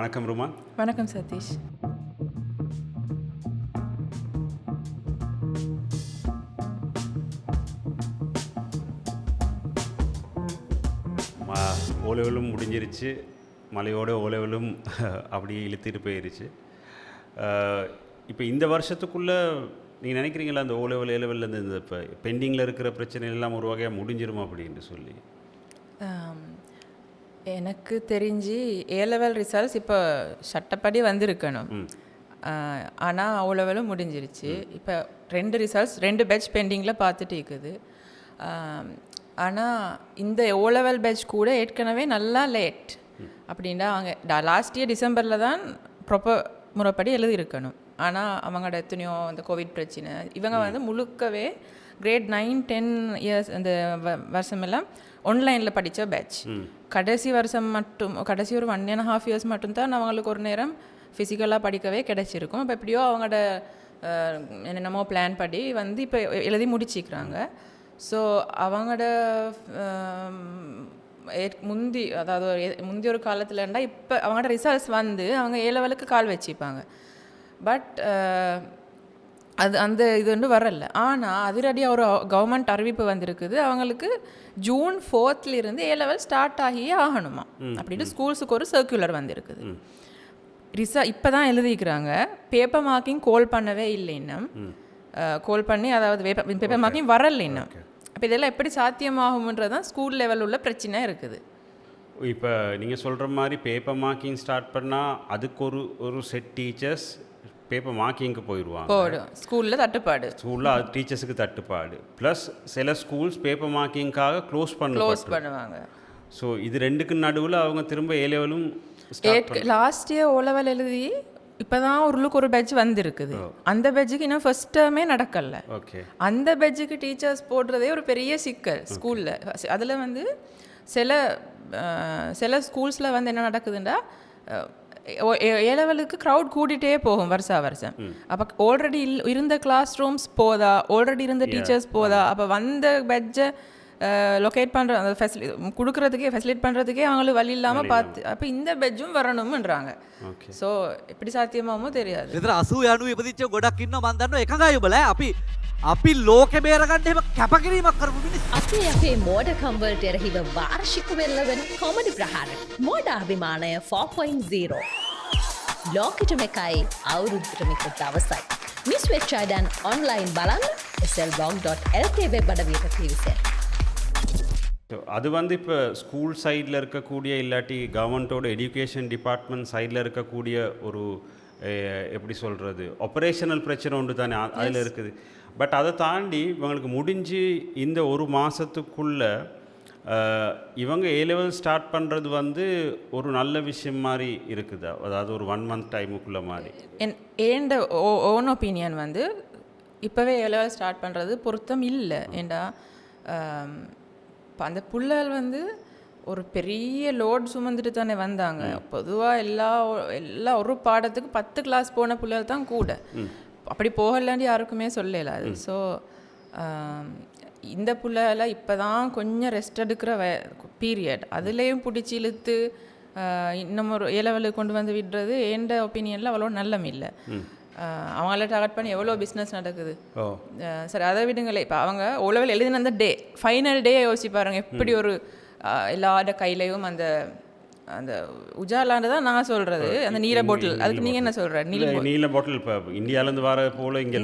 வணக்கம் ருமா. வணக்கம் சதீஷ். ஓலெவலும் முடிஞ்சிருச்சு, மலையோட ஓலெவலும் அப்படியே இழுத்துட்டு போயிருச்சு. இப்போ இந்த வருஷத்துக்குள்ளே நீங்கள் நினைக்கிறீங்களா அந்த ஓலெவல் ஏலெவலில் இந்த இப்போ பெண்டிங்கில் இருக்கிற பிரச்சனை எல்லாம் ஒரு வகையாக முடிஞ்சிருமா அப்படின்னு சொல்லி? எனக்கு தெரிஞ்சு ஏலெவல் ரிசல்ட்ஸ் இப்போ சட்டப்படி வந்திருக்கணும். ஆனால் ஓலெவலும் முடிஞ்சிருச்சு. இப்போ 2 ரிசல்ட்ஸ் 2 பேட்ச் பெண்டிங்கில் பார்த்துட்டு இருக்குது. ஆனால் இந்த ஓலெவல் பேட்ச் கூட ஏற்கனவே நல்லா லேட் அப்படின்னா அவங்க லாஸ்ட் இயர் டிசம்பரில் தான் ப்ராப்பர் முறைப்படி எழுதியிருக்கணும். ஆனால் அவங்களோட எத்தனையோ அந்த கோவிட் பிரச்சனை இவங்க வந்து முழுக்கவே கிரேட் 9, 10 இயர்ஸ் அந்த வருஷமெல்லாம் ஆன்லைனில் படித்த பேட்ச். கடைசி வருஷம் மட்டும் கடைசி ஒரு 1.5 இயர்ஸ் மட்டும்தான் அவங்களுக்கு ஒரு நேரம் ஃபிசிக்கலாக படிக்கவே கிடைச்சிருக்கும். இப்போ எப்படியோ அவங்களோட என்னென்னமோ பிளான் படி வந்து இப்போ எழுதி முடிச்சிக்கிறாங்க. ஸோ அவங்களோட முந்தி ஒரு காலத்துலண்டா இப்போ அவங்களோட ரிசல்ட்ஸ் வந்து அவங்க ஏலெவலுக்கு கால் வச்சுப்பாங்க. பட் அந்த இது வந்து வரல. ஆனால் அதிரடியாக ஒரு கவர்மெண்ட் அறிவிப்பு வந்திருக்குது, அவங்களுக்கு June 4th ஏலெவல் ஸ்டார்ட் ஆகியே ஆகணுமா அப்படின்ட்டு ஸ்கூல்ஸுக்கு ஒரு சர்க்குலர் வந்திருக்குது. இப்போ தான் எழுதிக்கிறாங்க. பேப்பர் மார்க்கிங் கால் பண்ணவே இல்லை இன்னும். கால் பண்ணி அதாவது பேப்பர் மார்க்கிங் வரல இன்னும். அப்போ இதெல்லாம் எப்படி சாத்தியமாகும்ன்றது தான் ஸ்கூல் லெவல் உள்ள பிரச்சனை இருக்குது. இப்போ நீங்கள் சொல்கிற மாதிரி பேப்பர் மார்க்கிங் ஸ்டார்ட் பண்ணால் அதுக்கு ஒரு செட் டீச்சர்ஸ் பேப்பர் மார்க்கிங்க்கு போயிடுவாங்க. ஸ்கூலில் தட்டுப்பாடு, ஸ்கூலில் அது டீச்சர்ஸுக்கு தட்டுப்பாடு. ப்ளஸ் சில ஸ்கூல்ஸ் பேப்பர் மார்க்கிங்காக க்ளோஸ் பண்ணுவாங்க. ஸோ இது ரெண்டுக்கு நடுவில் அவங்க திரும்ப ஏலெவலும் லாஸ்ட் இயர் ஓலெவல் எழுதி இப்போ தான் ஒரு பேட்ச் வந்திருக்குது. அந்த பேட்சுக்கு இன்னும் ஃபர்ஸ்ட் டேர்மே நடக்கலை. அந்த பேட்சுக்கு டீச்சர்ஸ் போடுறதே ஒரு பெரிய சிக்கல் ஸ்கூலில். அதில் வந்து சில ஸ்கூல்ஸில் வந்து என்ன நடக்குதுன்னா ஏலெவலுக்கு க்ரௌட் கூட்டிகிட்டே போகும் வருஷம். அப்போ ஆல்ரெடி இருந்த கிளாஸ் ரூம்ஸ் போதா, ஆல்ரெடி இருந்த டீச்சர்ஸ் போதா, அப்போ வந்த பேட்சை லொக்கேட் பண்ணுற அந்த ஃபெசிலிட் பண்ணுறதுக்கே அவங்களுக்கு வழி இல்லாமல் பார்த்து அப்போ இந்த பெட்ஜும் வரணும்ன்றாங்க. ஸோ எப்படி சாத்தியமாமோ தெரியாது. විතර 80 90 ඉපදිච්ච ගොඩක් ඉන්නවා මන් දන්නවා. එකඟයි ඔබලා අපි ලෝකෙ බේරගන්න එහෙම කැපකිරීමක් කරපු මිනිස්සු. අපේ මෝඩකම් වලට එරෙහිව වාර්ෂික වෙල්ලවෙන කොමඩි ප්‍රහාර මෝඩ අභිමානය 4.0 ලෝකෙටම එකයි අවුරුද්දටම එක දවසයි. මිස් වෙච්ච අය දැන් ඔන්ලයින් බලන්න slblog.lk වෙබ් අඩවියට පිවිසෙන්න. அது வந்து இப்போ ஸ்கூல் சைடில் இருக்கக்கூடிய இல்லாட்டி கவர்மெண்ட்டோட எஜுகேஷன் டிபார்ட்மெண்ட் சைடில் இருக்கக்கூடிய ஒரு எப்படி சொல்கிறது ஆப்ரேஷனல் பிரச்சனை ஒன்று தானே அதில் இருக்குது. பட் அதை தாண்டி இவங்களுக்கு முடிஞ்சு இந்த ஒரு மாதத்துக்குள்ளே இவங்க ஏலெவல் ஸ்டார்ட் பண்ணுறது வந்து ஒரு நல்ல விஷயம் மாதிரி இருக்குதா? அதாவது ஒரு 1 month டைமுக்குள்ளே மாதிரி என் ஓன் ஒப்பீனியன் வந்து இப்போவே ஏலெவல் ஸ்டார்ட் பண்ணுறது பொருத்தம் இல்லை. ஏண்டா அந்த புள்ளல் வந்து ஒரு பெரிய லோட் சுமந்துட்டு தானே வந்தாங்க. பொதுவாக எல்லா ஒரு பாடத்துக்கு 10 கிளாஸ் போன புள்ளல் தான் கூட. அப்படி போகலாண்டி யாருக்குமே சொல்லல அது. ஸோ இந்த புள்ளல இப்போ தான் கொஞ்சம் ரெஸ்ட் எடுக்கிற பீரியட். அதுலேயும் பிடிச்சி இழுத்து இன்னும் ஒரு ஏலெவலுக்கு கொண்டு வந்து விடுறது எந்த ஒப்பீனியனில் அவ்வளோ நல்லம் இல்லை. அவங்கள டார்கெட் பண்ணி எவ்வளோ பிஸ்னஸ் நடக்குது. சரி அதை விடுங்களே. இப்போ அவங்க ஓலெவல் எழுதின அந்த டே ஃபைனல் டே யோசிச்சு பாருங்க, எப்படி ஒரு எல்லாரோட கையிலையும் அந்த அந்த உஜாலான்னு தான் நான் சொல்கிறது. அந்த நீல பாட்டில், அதுக்கு நீங்கள் என்ன சொல்கிற? நீல பாட்டில் இப்போ இந்தியாவிலேருந்து வர போல் இங்கே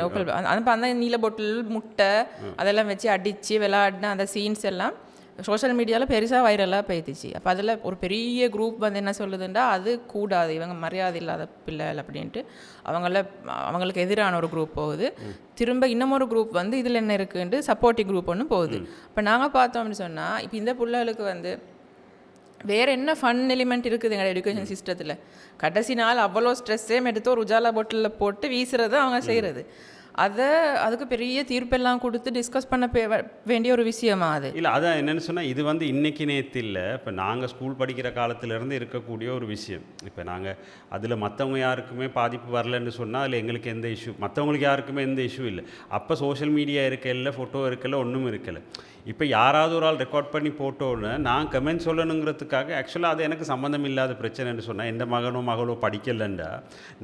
லோக்கல் அந்த நீல பாட்டில் முட்டை அதெல்லாம் வச்சு அடித்து விளையாடின அந்த சீன்ஸ் எல்லாம் சோஷியல் மீடியாவில் பெருசாக வைரலாக போயிடுச்சு. அப்போ அதில் ஒரு பெரிய குரூப் வந்து என்ன சொல்லுதுண்டா, அது கூடாது, இவங்க மரியாதை இல்லாத பிள்ளைகள் அப்படின்ட்டு அவங்களுக்கு எதிரான ஒரு குரூப் போகுது. திரும்ப இன்னமொரு குரூப் வந்து இதில் என்ன இருக்குன்ட்டு சப்போர்ட்டிவ் குரூப் ஒன்று போகுது. இப்போ நாங்கள் பார்த்தோம் அப்படின்னு சொன்னால் இப்போ இந்த பிள்ளைகளுக்கு வந்து வேறு என்ன ஃபன் எலிமெண்ட் இருக்குது எங்களோட எஜுகேஷன் சிஸ்டத்தில்? கடைசி நாள் அவ்வளோ ஸ்ட்ரெஸ்ஸே எடுத்து ஒரு உஜாலா பாட்டிலில் போட்டு வீசுறது அவங்க செய்கிறது. அதுக்கு பெரிய தீர்ப்பெல்லாம் கொடுத்து டிஸ்கஸ் பண்ண வேண்டிய ஒரு விஷயமா அது. இல்லை அதான் என்னென்னு சொன்னால் இது வந்து இன்னைக்கு நேற்று இல்லை, இப்போ நாங்கள் ஸ்கூல் படிக்கிற காலத்திலேருந்து இருக்கக்கூடிய ஒரு விஷயம். இப்போ நாங்கள் அதில் மற்றவங்க யாருக்குமே பாதிப்பு வரலன்னு சொன்னால் அதில் எங்களுக்கு எந்த இஷ்யூ, மற்றவங்களுக்கு யாருக்குமே எந்த இஷ்யூ இல்லை. அப்போ சோஷியல் மீடியா இருக்கல, ஃபோட்டோ இருக்கல, ஒன்றும் இருக்கலை. இப்போ யாராவது ஒரு ஆள் ரெக்கார்ட் பண்ணி போட்டோன்னு நான் கமெண்ட் சொல்லணுங்கிறதுக்காக ஆக்சுவலாக அது எனக்கு சம்மந்தம் இல்லாத பிரச்சனைன்னு சொன்னால், எந்த மகனோ மகளோ படிக்கலைண்டா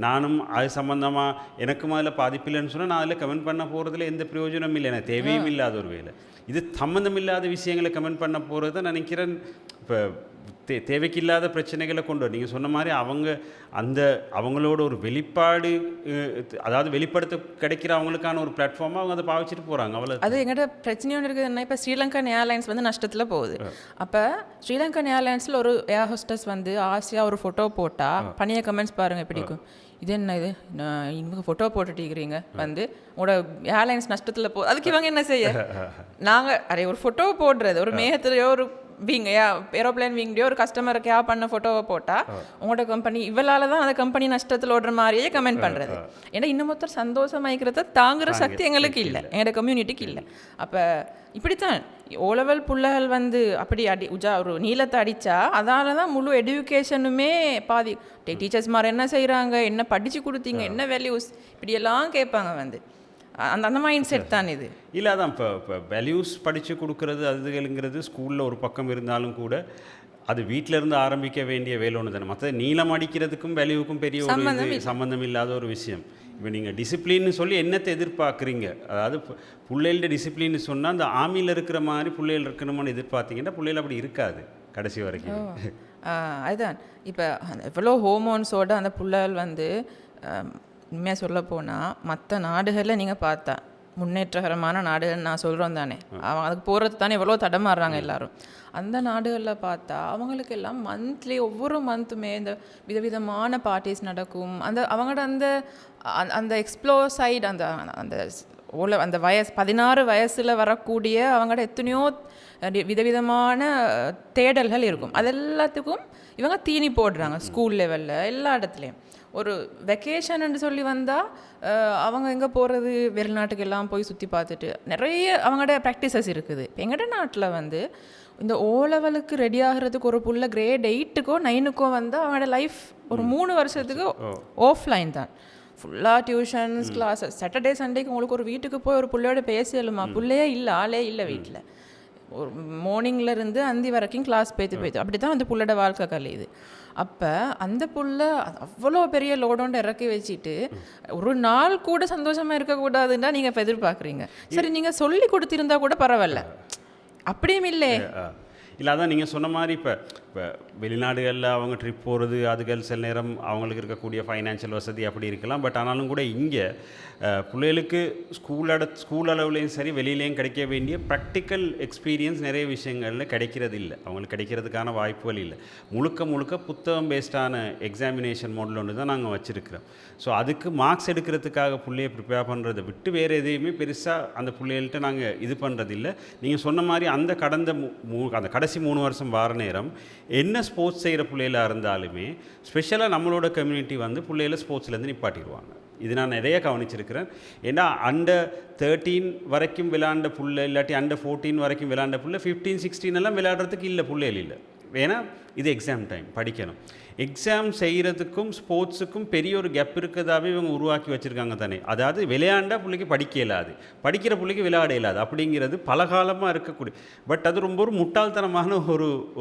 நானும் அது சம்மந்தமாக எனக்கும் அதில் பாதிப்பில்லைன்னு சொன்னால் நான் அதில் கமெண்ட் பண்ண போகிறதுல எந்த பிரயோஜனமும் இல்லை, எனக்கு தேவையும் இல்லாத ஒரு வேலை. இது சம்மந்தம் இல்லாத விஷயங்களை கமெண்ட் பண்ண போகிறது தான் நினைக்கிறேன். இப்போ தேவைக்கில்லாத பிரச்சனைகளை கொண்டு வரும். நீங்கள் சொன்ன மாதிரி அவங்களோட ஒரு வெளிப்பாடு, அதாவது வெளிப்படுத்த கிடைக்கிற அவங்களுக்கான ஒரு பிளாட்ஃபார்மாக அவங்க அதை பாவிச்சிட்டு போகிறாங்க. அவ்வளோ அது எங்கள்கிட்ட பிரச்சனை ஒன்று இருக்குதுன்னா, இப்போ ஸ்ரீலங்கன் ஏர்லைன்ஸ் வந்து நஷ்டத்தில் போகுது. அப்போ ஸ்ரீலங்கன் ஏர்லைன்ஸில் ஒரு ஏர் ஹோஸ்டஸ் வந்து ஆசையாக ஒரு ஃபோட்டோ போட்டால் பணிய கமெண்ட்ஸ் பாருங்கள் பிடிக்கும். இது என்ன இது இவங்க ஃபோட்டோ போட்டுட்டிருக்கிறீங்க வந்து உங்களோட ஏர்லைன்ஸ் நஷ்டத்தில் அதுக்கு இவங்க என்ன செய்ய? நாங்கள் ஒரு ஃபோட்டோ போடுறது ஒரு மேகத்துலையோ ஒரு விங் ஏரோப்ளேன் விங்லையோ ஒரு கஸ்டமருக்கு பண்ண ஃபோட்டோவை போட்டால் உங்களோட கம்பெனி இவளால் தான் அந்த கம்பெனி நஷ்டத்தில் ஓடுற மாதிரியே கமெண்ட் பண்ணுறது. ஏன்னா இன்னும் மொத்தம் சந்தோஷமாய்க்கிறத தாங்குற சக்தி எங்களுக்கு இல்லை, எங்களோட கம்யூனிட்டிக்கு இல்லை. அப்போ இப்படித்தான் ஓலவல் புள்ளைகள் வந்து அப்படி ஒரு நீளத்தை அடித்தா அதால தான் முழு எடுக்கேஷனுமே பாதி. டீச்சர்ஸ் மாதிரி என்ன செய்கிறாங்க, என்ன படித்து கொடுத்தீங்க, என்ன வேல்யூஸ், இப்படியெல்லாம் கேட்பாங்க வந்து. அந்த மைண்ட் செட் தான் இது. இல்லை அதான் இப்போ வேல்யூஸ் படித்து கொடுக்குறது அதுங்கிறது ஸ்கூலில் ஒரு பக்கம் இருந்தாலும் கூட அது வீட்டிலேருந்து ஆரம்பிக்க வேண்டிய வேலை ஒன்று தானே. மற்ற நீளம் அடிக்கிறதுக்கும் வேல்யூவுக்கும் பெரிய ஒரு சம்மந்தம் இல்லாத ஒரு விஷயம். இப்போ நீங்கள் டிசிப்ளின்னு சொல்லி என்னத்தை எதிர்பார்க்குறீங்க? அதாவது பிள்ளைகளோட டிசிப்ளின்னு சொன்னால் அந்த ஆர்மியில் இருக்கிற மாதிரி பிள்ளைகள் இருக்கணும்னு எதிர்பார்த்தீங்கன்னா பிள்ளைகள் அப்படி இருக்காது கடைசி வரைக்கும். அதுதான் இப்போ எவ்வளோ ஹோமோன்ஸோட அந்த பிள்ளைகள் வந்து உண்மையாக சொல்ல போனால் மற்ற நாடுகளில் நீங்கள் பார்த்தா முன்னேற்றகரமான நாடுகள் நான் சொல்கிறோம் தானே, அதுக்கு போகிறது தானே எவ்வளோ தடமாறுறாங்க எல்லாரும். அந்த நாடுகளில் பார்த்தா அவங்களுக்கு எல்லாம் மந்த்லி ஒவ்வொரு மந்த்துமே இந்த விதவிதமான பார்ட்டிஸ் நடக்கும். அவங்களோட அந்த எக்ஸ்ப்ளோர் சைடு அந்த 16 வயசில் வரக்கூடிய அவங்களோட எத்தனையோ விதவிதமான தேடல்கள் இருக்கும். அது எல்லாத்துக்கும் இவங்க தீனி போடுறாங்க ஸ்கூல் லெவலில் எல்லா இடத்துலையும். ஒரு வெக்கேஷன்னு சொல்லி வந்தால் அவங்க எங்கே போகிறது, வெளிநாட்டுக்கு எல்லாம் போய் சுற்றி பார்த்துட்டு நிறைய அவங்களோட ப்ராக்டிசஸ் இருக்குது. இப்போ எங்கள்ட நாட்டில் வந்து இந்த ஓ லெவலுக்கு ரெடி ஆகிறதுக்கு ஒரு புள்ள கிரேட் 8க்கோ 9க்கோ வந்து அவங்களோட லைஃப் ஒரு 3 வருஷத்துக்கு ஆஃப்லைன் தான். ஃபுல்லாக டியூஷன்ஸ் கிளாஸஸ். சாட்டர்டே சண்டேக்கு உங்களுக்கு ஒரு வீட்டுக்கு போய் ஒரு பிள்ளையோட பேசலுமா? பிள்ளையே இல்லை, ஆளே இல்லை வீட்டில். ஒரு மார்னிங்லேருந்து அந்தி வரைக்கும் கிளாஸ் போய்த்து அப்படி தான் அந்த புள்ளோட வாழ்க்கை கழியுது. அப்போ அந்த புள்ள அவ்வளோ பெரிய லோடோண்டு இறக்கி வச்சுட்டு ஒரு நாள் கூட சந்தோஷமாக இருக்கக்கூடாதுன்னா நீங்கள் இப்போ எதிர்பார்க்குறீங்க. சரி, நீங்கள் சொல்லி கொடுத்திருந்தா கூட பரவாயில்ல, அப்படியும் இல்லை. இல்லை அதான் நீங்கள் சொன்ன மாதிரி இப்போ வெளிநாடுகளில் அவங்க ட்ரிப் போகிறது அதுகள் சில நேரம் அவங்களுக்கு இருக்கக்கூடிய ஃபைனான்ஷியல் வசதி அப்படி இருக்கலாம். பட் ஆனாலும் கூட இங்கே பிள்ளைகளுக்கு ஸ்கூல் அளவுலேயும் சரி வெளியிலேயும் கிடைக்க வேண்டிய ப்ராக்டிக்கல் எக்ஸ்பீரியன்ஸ் நிறைய விஷயங்களில் கிடைக்கிறது இல்லை, அவங்களுக்கு கிடைக்கிறதுக்கான வாய்ப்புகள் இல்லை. முழுக்க புத்தகம் பேஸ்டான எக்ஸாமினேஷன் மாடல் ஒன்று தான் நாங்கள் வச்சுருக்கிறோம். ஸோ அதுக்கு மார்க்ஸ் எடுக்கிறதுக்காக பிள்ளையை ப்ரிப்பேர் பண்ணுறதை விட்டு வேறு எதையுமே பெருசாக அந்த பிள்ளைகள்கிட்ட நாங்கள் இது பண்ணுறதில்லை. நீங்கள் சொன்ன மாதிரி அந்த கடைசி 3 வருஷம் வார நேரம் என்ன ஸ்போர்ட்ஸ் செய்கிற பிள்ளைகளாக இருந்தாலுமே ஸ்பெஷலாக நம்மளோட கம்யூனிட்டி வந்து பிள்ளைகளை ஸ்போர்ட்ஸ்லேருந்து நிப்பாட்டிடுவாங்க. இது நான் நிறைய கவனிச்சிருக்கிறேன். ஏன்னா அண்டர் 13 வரைக்கும் விளையாண்ட புள்ளை இல்லாட்டி அண்டர் 14 வரைக்கும் விளையாண்ட புள்ளை 15, 16 எல்லாம் விளையாடுறதுக்கு இல்லை, பிள்ளைகள் இல்லை. ஏன்னா இது எக்ஸாம் டைம், படிக்கணும். எக்ஸாம் செய்கிறதுக்கும் ஸ்போர்ட்ஸுக்கும் பெரிய ஒரு கேப் இருக்கிறதாவே இவங்க உருவாக்கி வச்சுருக்காங்க தானே. அதாவது விளையாண்டா பிள்ளைக்கு படிக்க இயலாது, படிக்கிற பிள்ளைக்கு விளையாட இயலாது அப்படிங்கிறது பல காலமாக இருக்கக்கூடிய. பட் அது ரொம்ப ஒரு முட்டாள்தனமான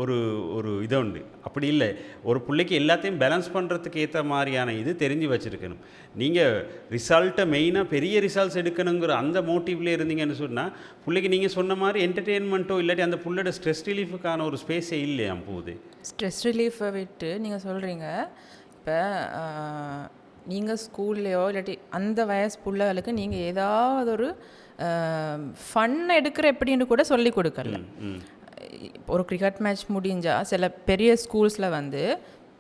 ஒரு இதை உண்டு. அப்படி இல்லை, ஒரு பிள்ளைக்கு எல்லாத்தையும் பேலன்ஸ் பண்ணுறதுக்கு ஏற்ற மாதிரியான இது தெரிஞ்சு வச்சுருக்கணும். நீங்கள் ரிசல்ட்டை மெயினாக பெரிய ரிசல்ட்ஸ் எடுக்கணுங்கிற அந்த மோட்டிவ்லேயே இருந்தீங்கன்னு சொன்னால் பிள்ளைக்கு நீங்கள் சொன்ன மாதிரி என்டர்டெயின்மெண்ட்டோ இல்லாட்டி அந்த பிள்ளையோட ஸ்ட்ரெஸ் ரிலீஃபுக்கான ஒரு ஸ்பேஸே இல்லையா போகுது. ஸ்ட்ரெஸ் ரிலீஃபை விட்டு நீங்கள் சொல்கிறீங்க, இப்போ நீங்கள் ஸ்கூல்லையோ இல்லாட்டி அந்த வயசு பிள்ளைகளுக்கு நீங்கள் ஏதாவது ஒரு ஃபன் எடுக்கிற எப்படின்னு கூட சொல்லி கொடுக்கல. ஒரு கிரிக்கெட் மேட்ச் முடிஞ்சால் சில பெரிய ஸ்கூல்ஸில் வந்து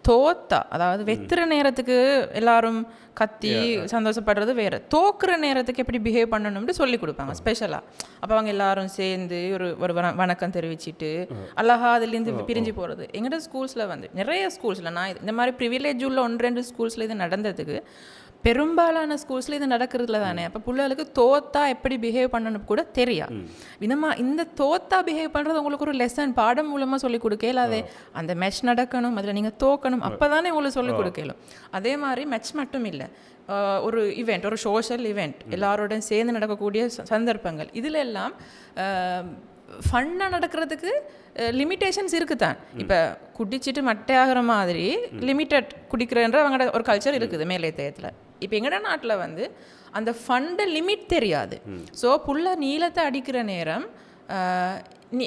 தோத்தா, அதாவது வெத்துற நேரத்துக்கு எல்லாரும் கத்தி சந்தோஷப்படுறது வேறு, தோக்குற நேரத்துக்கு எப்படி பிஹேவ் பண்ணணும்னு சொல்லி கொடுப்பாங்க ஸ்பெஷலாக. அப்போ அவங்க எல்லாரும் சேர்ந்து ஒரு வணக்கம் தெரிவிச்சுட்டு அழகா அதுலேருந்து பிரிஞ்சு போகிறது. எங்கள்கிட்ட ஸ்கூல்ஸில் வந்து நிறைய ஸ்கூல்ஸில் நான் இந்த மாதிரி ப்ரிவிலேஜ் உள்ள 1-2 ஸ்கூல்ஸில் இது நடந்ததுக்கு, பெரும்பாலான ஸ்கூல்ஸில் இது நடக்கிறதுல தானே. அப்போ பிள்ளைகளுக்கு தோத்தா எப்படி பிஹேவ் பண்ணணும் கூட தெரியா. இந்த தோத்தா பிஹேவ் பண்ணுறது உங்களுக்கு ஒரு லெசன் பாடம் மூலமாக சொல்லிக் கொடுக்கல. அதே அந்த மேட்ச் நடக்கணும், அதில் நீங்கள் தோக்கணும், அப்போ தானே உங்களுக்கு சொல்லிக் கொடுக்கலும். அதே மாதிரி மேட்ச் மட்டும் இல்லை, ஒரு இவெண்ட், ஒரு சோஷியல் இவெண்ட், எல்லாரோடையும் சேர்ந்து நடக்கக்கூடிய சந்தர்ப்பங்கள், இதில் எல்லாம் ஃபன்னாக நடக்கிறதுக்கு லிமிட்டேஷன்ஸ் இருக்குது தான். இப்போ குடிச்சிட்டு மட்டையாகிற மாதிரி லிமிட்டட் குடிக்கிறன்ற அவங்களோட ஒரு கல்ச்சர் இருக்குது மேலேத்தயத்தில். இப்போ எங்கட நாட்டில் வந்து அந்த ஃபண்டை லிமிட் தெரியாது. ஸோ புள்ள நீளத்தை அடிக்கிற நேரம் நீ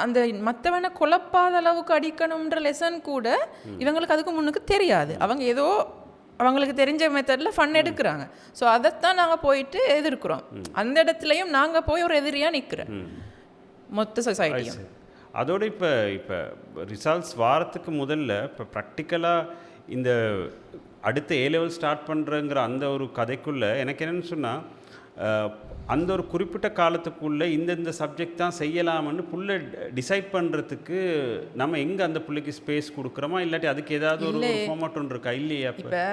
அந்த மற்றவனை குழப்பாத அளவுக்கு அடிக்கணுன்ற லெசன் கூட இவங்களுக்கு அதுக்கு முன்னுக்கு தெரியாது. அவங்க ஏதோ அவங்களுக்கு தெரிஞ்ச மெத்தடில் ஃபன் எடுக்கிறாங்க. ஸோ அதைத்தான் நாங்கள் போயிட்டு எதிர்க்கிறோம். அந்த இடத்துலையும் நாங்கள் போய் ஒரு எதிரியாக நிற்கிறோம் மொத்த சொசைட்டியும். அதோடு இப்போ ரிசல்ட்ஸ் வாரத்துக்கு முதல்ல இப்போ ப்ராக்டிக்கலாக இந்த அடுத்த A-level ஸ்டார்ட் பண்ணுறங்கிற அந்த ஒரு கதைக்குள்ளே எனக்கு என்னென்னு சொன்னால், அந்த ஒரு குறிப்பிட்ட காலத்துக்குள்ளே இந்த சப்ஜெக்ட் தான் செய்யலாம்னு புள்ளை டிசைட் பண்ணுறதுக்கு நம்ம எங்கே அந்த பிள்ளைக்கு ஸ்பேஸ் கொடுக்குறோமா, இல்லாட்டி அதுக்கு ஏதாவது ஒரு ஃபார்மாட் ஒன்று இருக்கா? இல்லையா? இப்போ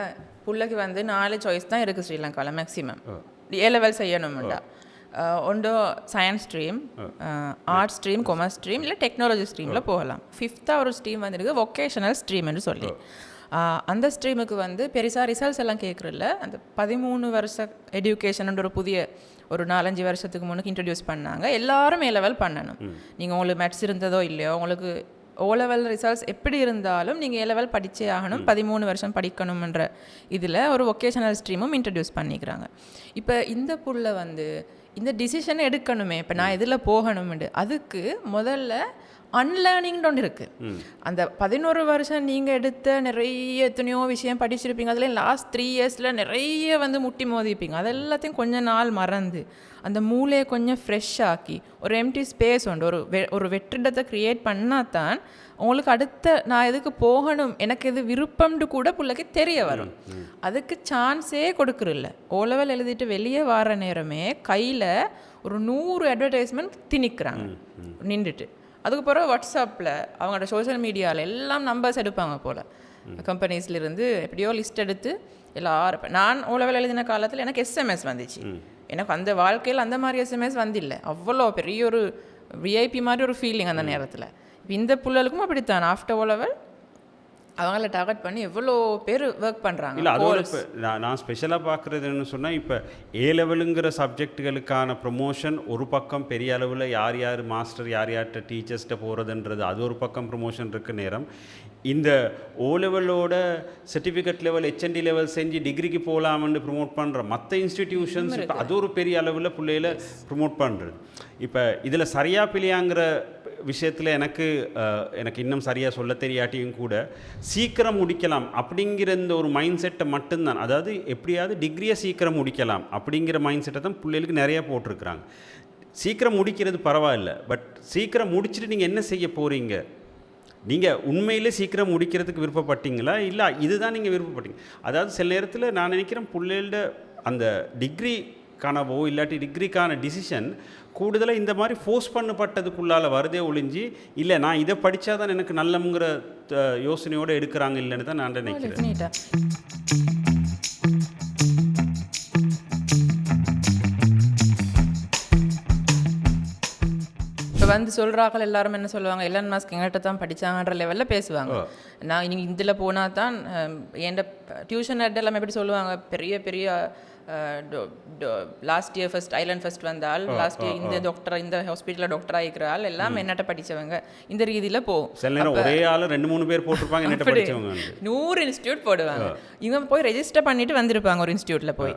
பிள்ளைக்கு வந்து 4 சாய்ஸ் தான் இருக்குது ஸ்ரீலங்காவில் மேக்ஸிமம். A-level செய்யணும்டா ஒன்று science stream, arts stream, commerce stream, இல்லை டெக்னாலஜி ஸ்ட்ரீமில் போகலாம். 5th ஒரு ஸ்ட்ரீம் வந்துருக்கு வொக்கேஷனல் ஸ்ட்ரீம்னு சொல்லி. அந்த ஸ்ட்ரீமுக்கு வந்து பெருசாக ரிசல்ட்ஸ் எல்லாம் கேட்குறதில்ல. அந்த 13 வருஷ எஜுகேஷன் ஒரு புதிய ஒரு 4-5 வருஷத்துக்கு முன்னுக்கு இன்ட்ரடியூஸ் பண்ணாங்க. எல்லாரும் A-level பண்ணணும். நீங்கள் உங்களுக்கு மேத்ஸ் இருந்ததோ இல்லையோ, உங்களுக்கு O-level ரிசல்ட்ஸ் எப்படி இருந்தாலும் நீங்கள் A-level படித்தே ஆகணும், 13 வருஷம் படிக்கணும்ன்ற இதில் ஒரு வொக்கேஷனல் ஸ்ட்ரீமும் இன்ட்ரடியூஸ் பண்ணிக்கிறாங்க. இப்போ இந்த புள்ள வந்து இந்த டிசிஷனை எடுக்கணுமே, இப்போ நான் இதில் போகணும்னு, அதுக்கு முதல்ல அன்லேர்னிங்னு ஒன்று இருக்குது. அந்த 11 வருஷம் நீங்கள் எடுத்த நிறைய எத்தனையோ விஷயம் படிச்சிருப்பீங்க, அதில் லாஸ்ட் 3 இயர்ஸில் நிறைய வந்து முட்டி மோதிப்பீங்க. அது எல்லாத்தையும் கொஞ்ச நாள் மறந்து அந்த மூளையை கொஞ்சம் ஃப்ரெஷ் ஆக்கி ஒரு எம்டி ஸ்பேஸ் உண்டு, ஒரு வெற்றிடத்தை க்ரியேட் பண்ணால் தான் உங்களுக்கு அடுத்த நான் எதுக்கு போகணும், எனக்கு எது விருப்பம்னு கூட பிள்ளைக்கு தெரிய வரும். அதுக்கு சான்ஸே கொடுக்குறதில்ல. O-level எழுதிட்டு வெளியே வர நேரமே கையில் ஒரு 100 அட்வர்டைஸ்மெண்ட் திணிக்கிறாங்க நின்றுட்டு. அதுக்கு பிறகு வாட்ஸ்அப்பில் அவங்களோட சோஷியல் மீடியாவில் எல்லாம் நம்பர்ஸ் எடுப்பாங்க போல், கம்பெனிஸ்லேருந்து எப்படியோ லிஸ்ட் எடுத்து எல்லாரும். நான் O-level எழுதின காலத்தில் எனக்கு SMS வந்துச்சு. எனக்கு அந்த வாழ்க்கையில் அந்த மாதிரி SMS வந்தில்லை. அவ்வளோ பெரிய ஒரு விஐபி மாதிரி ஒரு ஃபீலிங் அந்த நேரத்தில். இந்த பிள்ளைகளுக்கும் அப்படித்தான். ஆஃப்டர் O-level அவங்கள டார்கெட் பண்ணி எவ்வளோ பேர் ஒர்க் பண்ணுறாங்க. இல்லை, அதோட இப்போ நான் ஸ்பெஷலாக பார்க்குறதுன்னு சொன்னால், இப்போ A-levelங்கிற சப்ஜெக்டுகளுக்கான ப்ரொமோஷன் ஒரு பக்கம் பெரிய அளவில் யார் மாஸ்டர் யார்கிட்ட டீச்சர்ஸ்கிட்ட போகிறதுன்றது அது ஒரு பக்கம் ப்ரொமோஷன் இருக்க நேரம், இந்த O-levelோட சர்டிஃபிகேட் லெவல் HND லெவல் செஞ்சு டிகிரிக்கு போகலாம்னு ப்ரொமோட் பண்ணுற மற்ற இன்ஸ்டிடியூஷன்ஸ் இப்போ அது ஒரு பெரிய அளவில் பிள்ளைகளை ப்ரொமோட் பண்ணுறது. இப்போ இதில் சரியாக பிள்ளையாங்கிற விஷயத்தில் எனக்கு இன்னும் சரியாக சொல்ல தெரியாட்டியும் கூட சீக்கிரம் முடிக்கலாம் அப்படிங்கிற இந்த ஒரு மைண்ட் செட்டை மட்டும்தான், அதாவது எப்படியாவது டிகிரியை சீக்கிரம் முடிக்கலாம் அப்படிங்கிற மைண்ட் செட்டை தான் பிள்ளைகளுக்கு நிறையா போட்டிருக்கிறாங்க. சீக்கிரம் முடிக்கிறது பரவாயில்ல, பட் சீக்கிரம் முடிச்சுட்டு நீங்கள் என்ன செய்ய போகிறீங்க, நீங்கள் உண்மையிலே சீக்கிரம் முடிக்கிறதுக்கு விருப்பப்பட்டீங்களா, இல்லை இதுதான் நீங்கள் விருப்பப்பட்டீங்க. அதாவது சில நேரத்தில் நான் நினைக்கிறேன் பிள்ளைகளோட அந்த டிகிரி கனவோ இல்லாட்டி டிகிரிக்கான டிசிஷன் கூடுதலாக இந்த மாதிரி ஃபோர்ஸ் பண்ணப்பட்டதுக்குள்ளால் வருதே ஒழிஞ்சு, இல்லை நான் இதை படித்தா தான் எனக்கு நல்லங்கிற யோசனையோடு எடுக்கிறாங்க இல்லைன்னு தான் நான் நினைக்கிறேன். இப்போ வந்து சொல்கிறாக்கள் எல்லாரும் என்ன சொல்லுவாங்க, எலன் மஸ்க் எங்கிட்ட தான் படித்தாங்கன்ற லெவலில் பேசுவாங்க. நான் நீங்கள் இதில் போனால் தான் என் டியூஷன் அட் எல்லாம் எப்படி சொல்லுவாங்க, பெரிய பெரிய last year first Island first வந்தால், லாஸ்ட் இயர் இந்த டாக்டர் இந்த ஹாஸ்பிட்டலில் டாக்டர் ஆகிக்கிறாள், எல்லாம் என்னட்ட படித்தவங்க, இந்த ரீதியில் போகும். சில நேரம் ஒரே ஆள் 2-3 பேர் போட்டிருப்பாங்க, 100 இன்ஸ்டியூட் போடுவாங்க. இவங்க போய் ரெஜிஸ்டர் பண்ணிட்டு வந்திருப்பாங்க ஒரு இன்ஸ்டியூட்டில் போய்,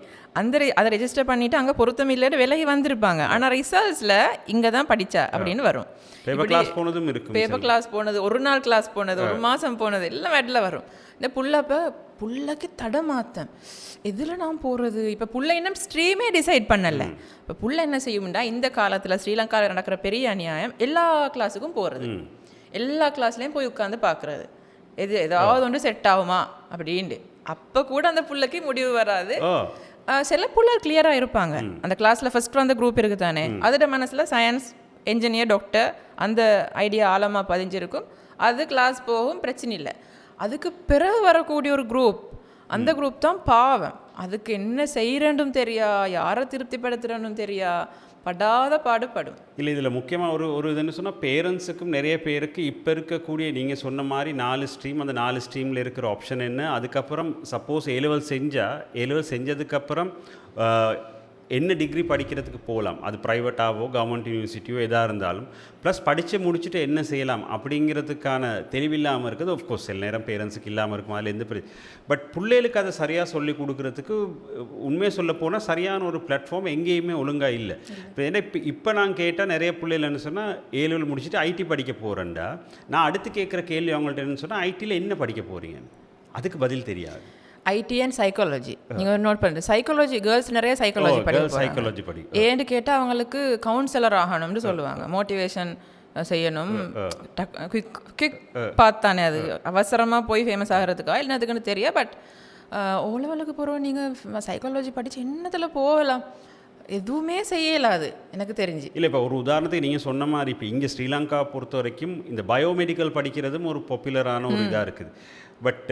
அதை ரெஜிஸ்டர் பண்ணிவிட்டு அங்கே பொருத்தம் இல்லைன்னு விலகி வந்திருப்பாங்க. ஆனால் ரிசல்ட்ஸில் இங்கே தான் படித்தா அப்படின்னு வரும். பேப்பர் கிளாஸ் போனதும் இருக்கும், பேப்பர் கிளாஸ் போனது, ஒரு நாள் கிளாஸ் போனது, ஒரு மாதம் போனது, எல்லாம் வெட்டில் வரும். இந்த புள்ளைக்கு தடமாத்தம் எதில் நான் போகிறது. இப்போ புள்ளை இன்னும் ஸ்ட்ரீமே டிசைட் பண்ணலை. இப்போ புள்ளை என்ன செய்யும்டா, இந்த காலத்தில் ஸ்ரீலங்காவில் நடக்கிற பெரிய அநியாயம், எல்லா கிளாஸுக்கும் போகிறது, எல்லா கிளாஸ்லேயும் போய் உட்காந்து பார்க்குறது, ஏதாவது ஒன்று செட் ஆகுமா அப்படின்ட்டு அப்போ கூட அந்த புள்ளைக்கு முடிவு வராது. ஓ சில புள்ளர் கிளியராக இருப்பாங்க. அந்த கிளாஸில் ஃபர்ஸ்ட் வந்த குரூப் இருக்குது தானே, அதோட மனசில் சயின்ஸ் என்ஜினியர் டாக்டர் அந்த ஐடியா ஆழமாக பதிஞ்சிருக்கும். அது கிளாஸ் போகும், பிரச்சனை இல்லை. அதுக்கு பிறகு வரக்கூடிய ஒரு குரூப், அந்த குரூப் தான் பாவம். அதுக்கு என்ன செய்கிறேன்னும் தெரியா, யாரை திருப்திப்படுத்துகிறேன்னும் தெரியா, படாத பாடுபடும். இல்லை இதில் முக்கியமாக ஒரு இதுன்னு சொன்னால் பேரண்ட்ஸுக்கும் நிறைய பேருக்கு இப்போ இருக்கக்கூடிய நீங்கள் சொன்ன மாதிரி 4 ஸ்ட்ரீம், அந்த 4 ஸ்ட்ரீமில் இருக்கிற ஆப்ஷன் என்ன, அதுக்கப்புறம் சப்போஸ் ஏலெவல் செஞ்சதுக்கப்புறம் என்ன டிகிரி படிக்கிறதுக்கு போகலாம், அது ப்ரைவேட்டாவோ கவர்மெண்ட் யூனிவர்சிட்டியோ எதாக இருந்தாலும், ப்ளஸ் படித்து முடிச்சுட்டு என்ன செய்யலாம் அப்படிங்கிறதுக்கான தெளிவில்லாமல் இருக்குது. ஆஃப்கோர்ஸ் சில நேரம் பேரண்ட்ஸுக்கு இல்லாமல் இருக்கும், அதில் எந்த பட் பிள்ளைகளுக்கு அதை சரியாக சொல்லி கொடுக்குறதுக்கு உண்மையை சொல்ல போனால் சரியான ஒரு பிளாட்ஃபார்ம் எங்கேயுமே ஒழுங்காக இல்லை. இப்போ ஏன்னா இப்போ நான் கேட்டால் நிறைய பிள்ளைகள் என்ன சொன்னால் ஏலெவல் முடிச்சுட்டு ஐடி படிக்க போகிறேன்டா, நான் அடுத்து கேட்குற கேள்வி அவங்கள்ட்ட என்னன்னு சொன்னால் ஐடியில் என்ன படிக்க போகிறீங்க, அதுக்கு பதில் தெரியாது. ஐடி அண்ட் சைக்காலஜி நீங்கள் நோட் பண்ணுறது, சைக்காலஜி கேர்ள்ஸ் நிறைய சைக்காலஜி படி ஏன்னு கேட்டால் அவங்களுக்கு கவுன்சிலர் ஆகணும்னு சொல்லுவாங்க, மோட்டிவேஷன் செய்யணும், குவிக் பார்த்தானே அது அவசரமாக போய் ஃபேமஸ் ஆகிறதுக்கா இல்லை அதுக்குன்னு தெரியா. பட் ஓலவலுக்கு போகிறோம், நீங்கள் சைக்காலஜி படித்து என்னத்தில் போகலாம், எதுவுமே செய்யலாது எனக்கு தெரிஞ்சு. இல்லை இப்போ ஒரு உதாரணத்துக்கு நீங்கள் சொன்ன மாதிரி இப்போ இங்கே ஸ்ரீலங்கா பொறுத்த வரைக்கும் இந்த பயோமெடிக்கல் படிக்கிறதும் ஒரு பாப்புலரான ஒரு இதாக இருக்குது. பட்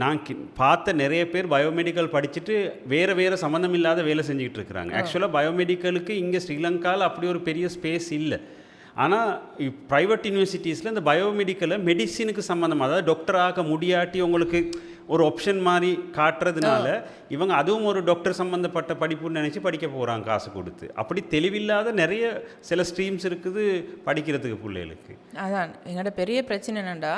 நான் பார்த்த நிறைய பேர் பயோமெடிக்கல் படிச்சுட்டு வேறு சம்மந்தம் இல்லாத வேலை செஞ்சுக்கிட்டு இருக்கிறாங்க. ஆக்சுவலாக பயோமெடிக்கலுக்கு இங்கே ஸ்ரீலங்காவில் அப்படி ஒரு பெரிய ஸ்பேஸ் இல்லை. ஆனால் ப்ரைவேட் யூனிவர்சிட்டிஸில் இந்த பயோமெடிக்கலை மெடிசினுக்கு சம்மந்தம், அதாவது டாக்டராக முடியாட்டி உங்களுக்கு ஒரு ஆப்ஷன் மாதிரி காட்டுறதுனால இவங்க அதுவும் ஒரு டாக்டர் சம்மந்தப்பட்ட படிப்புன்னு நினச்சி படிக்க போகிறாங்க காசு கொடுத்து. அப்படி தெளிவில்லாத நிறைய சில ஸ்ட்ரீம்ஸ் இருக்குது படிக்கிறதுக்கு பிள்ளைகளுக்கு. அதான் எங்களோட பெரிய பிரச்சனை என்னென்னா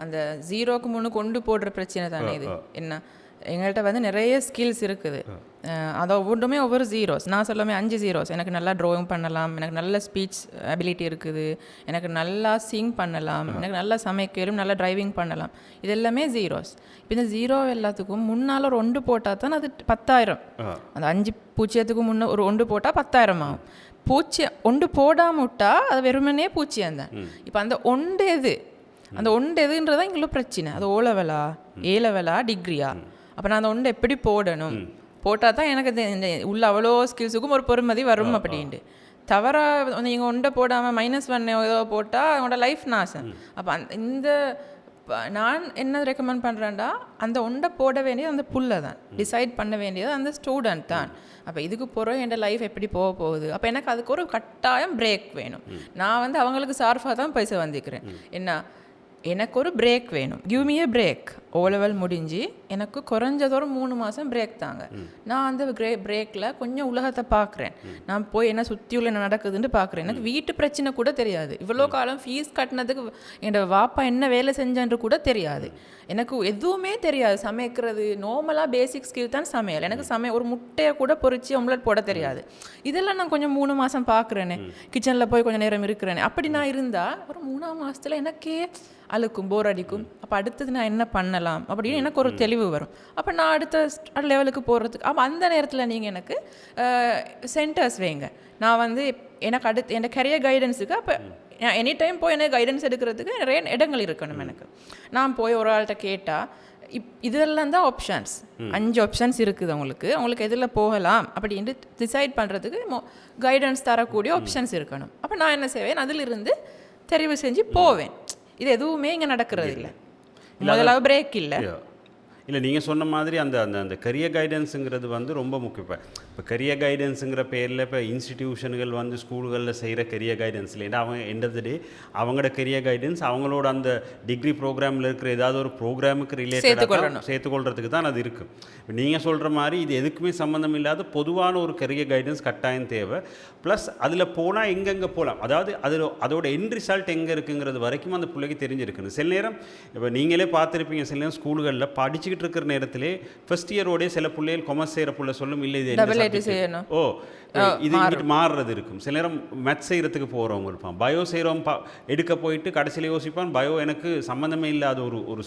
அந்த 0க்கு 3 கொண்டு போடுற பிரச்சனை தானே இது. என்ன எங்கள்கிட்ட வந்து நிறைய ஸ்கில்ஸ் இருக்குது, அதை ஒவ்வொன்றுமே ஒவ்வொரு ஜீரோஸ். நான் சொல்லாமே 5 ஜீரோஸ். எனக்கு நல்லா ட்ராயிங் பண்ணலாம், எனக்கு நல்ல ஸ்பீச் அபிலிட்டி இருக்குது, எனக்கு நல்லா சிங் பண்ணலாம், எனக்கு நல்லா சமைக்கலும், நல்லா டிரைவிங் பண்ணலாம், இது எல்லாமே ஜீரோஸ். இப்போ இந்த ஜீரோ எல்லாத்துக்கும் முன்னால் ஒரு 1 போட்டால் தான் அது 10,000. அந்த 5 பூச்சியத்துக்கு முன்னே ஒரு 1 போட்டால் 10,000 ஆகும். பூச்சி 1 போடாமல் விட்டால் அது வெறுமனே பூச்சியம் தான். இப்போ அந்த 1 எது, அந்த 1 எதுன்றதான் இங்கே பிரச்சனை. அது ஓ லெவலா, ஏ லெவலா, டிகிரியா? அப்போ நான் அந்த 1 எப்படி போடணும், போட்டால் தான் எனக்கு இந்த உள்ள அவ்வளோ ஸ்கில்ஸுக்கும் ஒரு பொறுமதி வரும் அப்படின்ட்டு. தவறாக நீங்கள் 1 போடாமல் -1 ஏதோ போட்டால் அவங்களோட லைஃப் நாசம். அப்போ இந்த நான் என்ன ரெக்கமெண்ட் பண்ணுறேன்டா, அந்த 1 போட வேண்டியது அந்த புல்லை தான், டிசைட் பண்ண வேண்டியது அந்த ஸ்டூடெண்ட் தான். அப்போ இதுக்கு போகிறோம் என் லைஃப் எப்படி போக போகுது, அப்போ எனக்கு அதுக்கு ஒரு கட்டாயம் பிரேக் வேணும். நான் வந்து அவங்களுக்கு சார்ஃபாக தான் பைசா வந்திக்கிறேன். என்ன எனக்கு ஒரு பிரேக் வேணும், கிவ் மீ ஏ பிரேக். ஓ லெவல் முடிஞ்சு எனக்கு குறைஞ்சது ஒரு 3 மாதம் பிரேக் தாங்க. நான் அந்த பிரேக்கில் கொஞ்சம் உலகத்தை பார்க்குறேன், நான் போய் என்ன சுற்றி உள்ள என்ன நடக்குதுன்னு பார்க்குறேன். எனக்கு வீட்டு பிரச்சனை கூட தெரியாது, இவ்வளோ காலம் ஃபீஸ் கட்டினதுக்கு என்னோடய வாப்பா என்ன வேலை செஞ்சேன்னு கூட தெரியாது, எனக்கு எதுவுமே தெரியாது. சமைக்கிறது நார்மலாக பேசிக் ஸ்கில் தான் சமையல். எனக்கு ஒரு முட்டையை கூட பொறிச்சு ஆம்லெட் போட தெரியாது. இதெல்லாம் நான் கொஞ்சம் 3 மாதம் பார்க்குறேனே, கிச்சனில் போய் கொஞ்சம் நேரம் இருக்கிறேனே. அப்படி நான் இருந்தால் ஒரு 3ஆம் மாதத்தில் எனக்கே அழுக்கும், போர் அடிக்கும். அப்போ அடுத்தது நான் என்ன பண்ணலாம் அப்படின்னு எனக்கு ஒரு தெளிவு வரும். அப்போ நான் அடுத்த லெவலுக்கு போகிறதுக்கு அப்போ அந்த நேரத்தில் நீங்கள் எனக்கு சென்டர்ஸ் வைங்க. நான் வந்து எனக்கு அடுத்து என் கரியர் கைடன்ஸுக்கு அப்போ எனி டைம் போய் எனக்கு கைடன்ஸ் எடுக்கிறதுக்கு நிறைய இடங்கள் இருக்கணும். எனக்கு நான் போய் ஒரு ஆள்கிட்ட கேட்டால் இதெல்லாம் தான் ஆப்ஷன்ஸ், 5 ஆப்ஷன்ஸ் இருக்குது உங்களுக்கு எதில் போகலாம் அப்படின்ட்டு டிசைட் பண்ணுறதுக்கு கைடன்ஸ் தரக்கூடிய ஆப்ஷன்ஸ் இருக்கணும். அப்போ நான் என்ன செய்வேன், அதிலிருந்து தெரிவு செஞ்சு போவேன். இது எதுவுமே இங்கே நடக்கிறது இல்லை, முதலாவது பிரேக் இல்லை. இல்லை நீங்கள் சொன்ன மாதிரி அந்த அந்த அந்த கரியர் கைடன்ஸுங்கிறது வந்து ரொம்ப முக்கியம். இப்போ கரியர் கைடன்ஸுங்கிற பேரில் இப்போ இன்ஸ்டிடியூஷன்கள் வந்து ஸ்கூல்களில் செய்கிற கரியர் கைடன்ஸ் இல்லைன்னா அவங்க எண்ட் ஆஃப் த டே அவங்களோட கரியர் கைடன்ஸ் அவங்களோட அந்த டிகிரி ப்ரோக்ராமில் இருக்கிற ஏதாவது ஒரு ப்ரோக்ராமுக்கு ரிலேட்டடாக சேர்த்துக்கொள்றதுக்கு தான் அது இருக்குது. இப்போ நீங்கள் சொல்கிற மாதிரி இது எதுக்குமே சம்மந்தம் இல்லாத பொதுவான ஒரு கரியர் கைடன்ஸ் கட்டாயம் தேவை. ப்ளஸ் அதில் போனால் எங்கெங்கே போகலாம், அதாவது அதோட எண்ட் ரிசல்ட் எங்கே இருக்குங்கிறது வரைக்கும் அந்த பிள்ளைக்கு தெரிஞ்சிருக்கணும். சில நேரம் இப்போ நீங்களே பார்த்துருப்பீங்க, சில நேரம் ஸ்கூல்களில் படிச்சுக்கிட்டு இருக்கிற நேரத்திலே ஃபர்ஸ்ட் இயரோடய சில பிள்ளைகள் கொமர்ஸ் செய்கிற பிள்ளை சொல்லும், இல்லை இது இது இங்கிட்டு மாறுறது இருக்கும். சில நேரம் மேத்ஸ் செய்கிறதுக்கு போகிறவங்க இருப்பான், பயோ செய்கிறவங்க எடுக்க போயிட்டு கடைசியில் யோசிப்பான் பயோ எனக்கு சம்மந்தமே இல்லாத ஒரு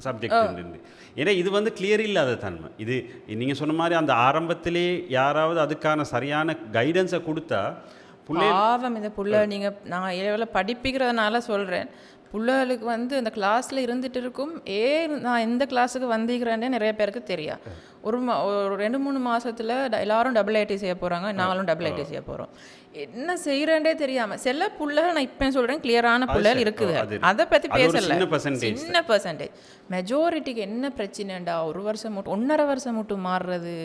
சப்ஜெக்ட். ஏன்னா இது வந்து கிளியர் இல்லாத தன்மை. இது நீங்கள் சொன்ன மாதிரி அந்த ஆரம்பத்திலே யாராவது அதுக்கான சரியான கைடன்ஸை கொடுத்தா பாவம் இந்த புள்ள. நீங்கள் நான் ஏழை படிப்பிக்கிறதுனால சொல்கிறேன், பிள்ளைகளுக்கு வந்து அந்த கிளாஸில் இருந்துட்டு இருக்கும் நான் எந்த கிளாஸுக்கு வந்திக்கிறேன்னே நிறைய பேருக்கு தெரியும். ஒரு 2-3 மாதத்தில் எல்லாரும் டபுள் ஐடி செய்ய போகிறாங்க, நாங்களும் டபுள் ஐடி செய்ய போகிறோம். என்ன செய்கிறேன்டே தெரியாமல் சில பிள்ளைகள், நான் இப்போ சொல்கிறேன், கிளியரான பிள்ளைகள் இருக்குது, அதை பற்றி பேசலை. சின்ன பர்சன்டேஜ். மெஜாரிட்டிக்கு என்ன பிரச்சனைண்டா 1 வருஷம் மட்டும் 1.5 வருஷம் மட்டும் மாறுறது,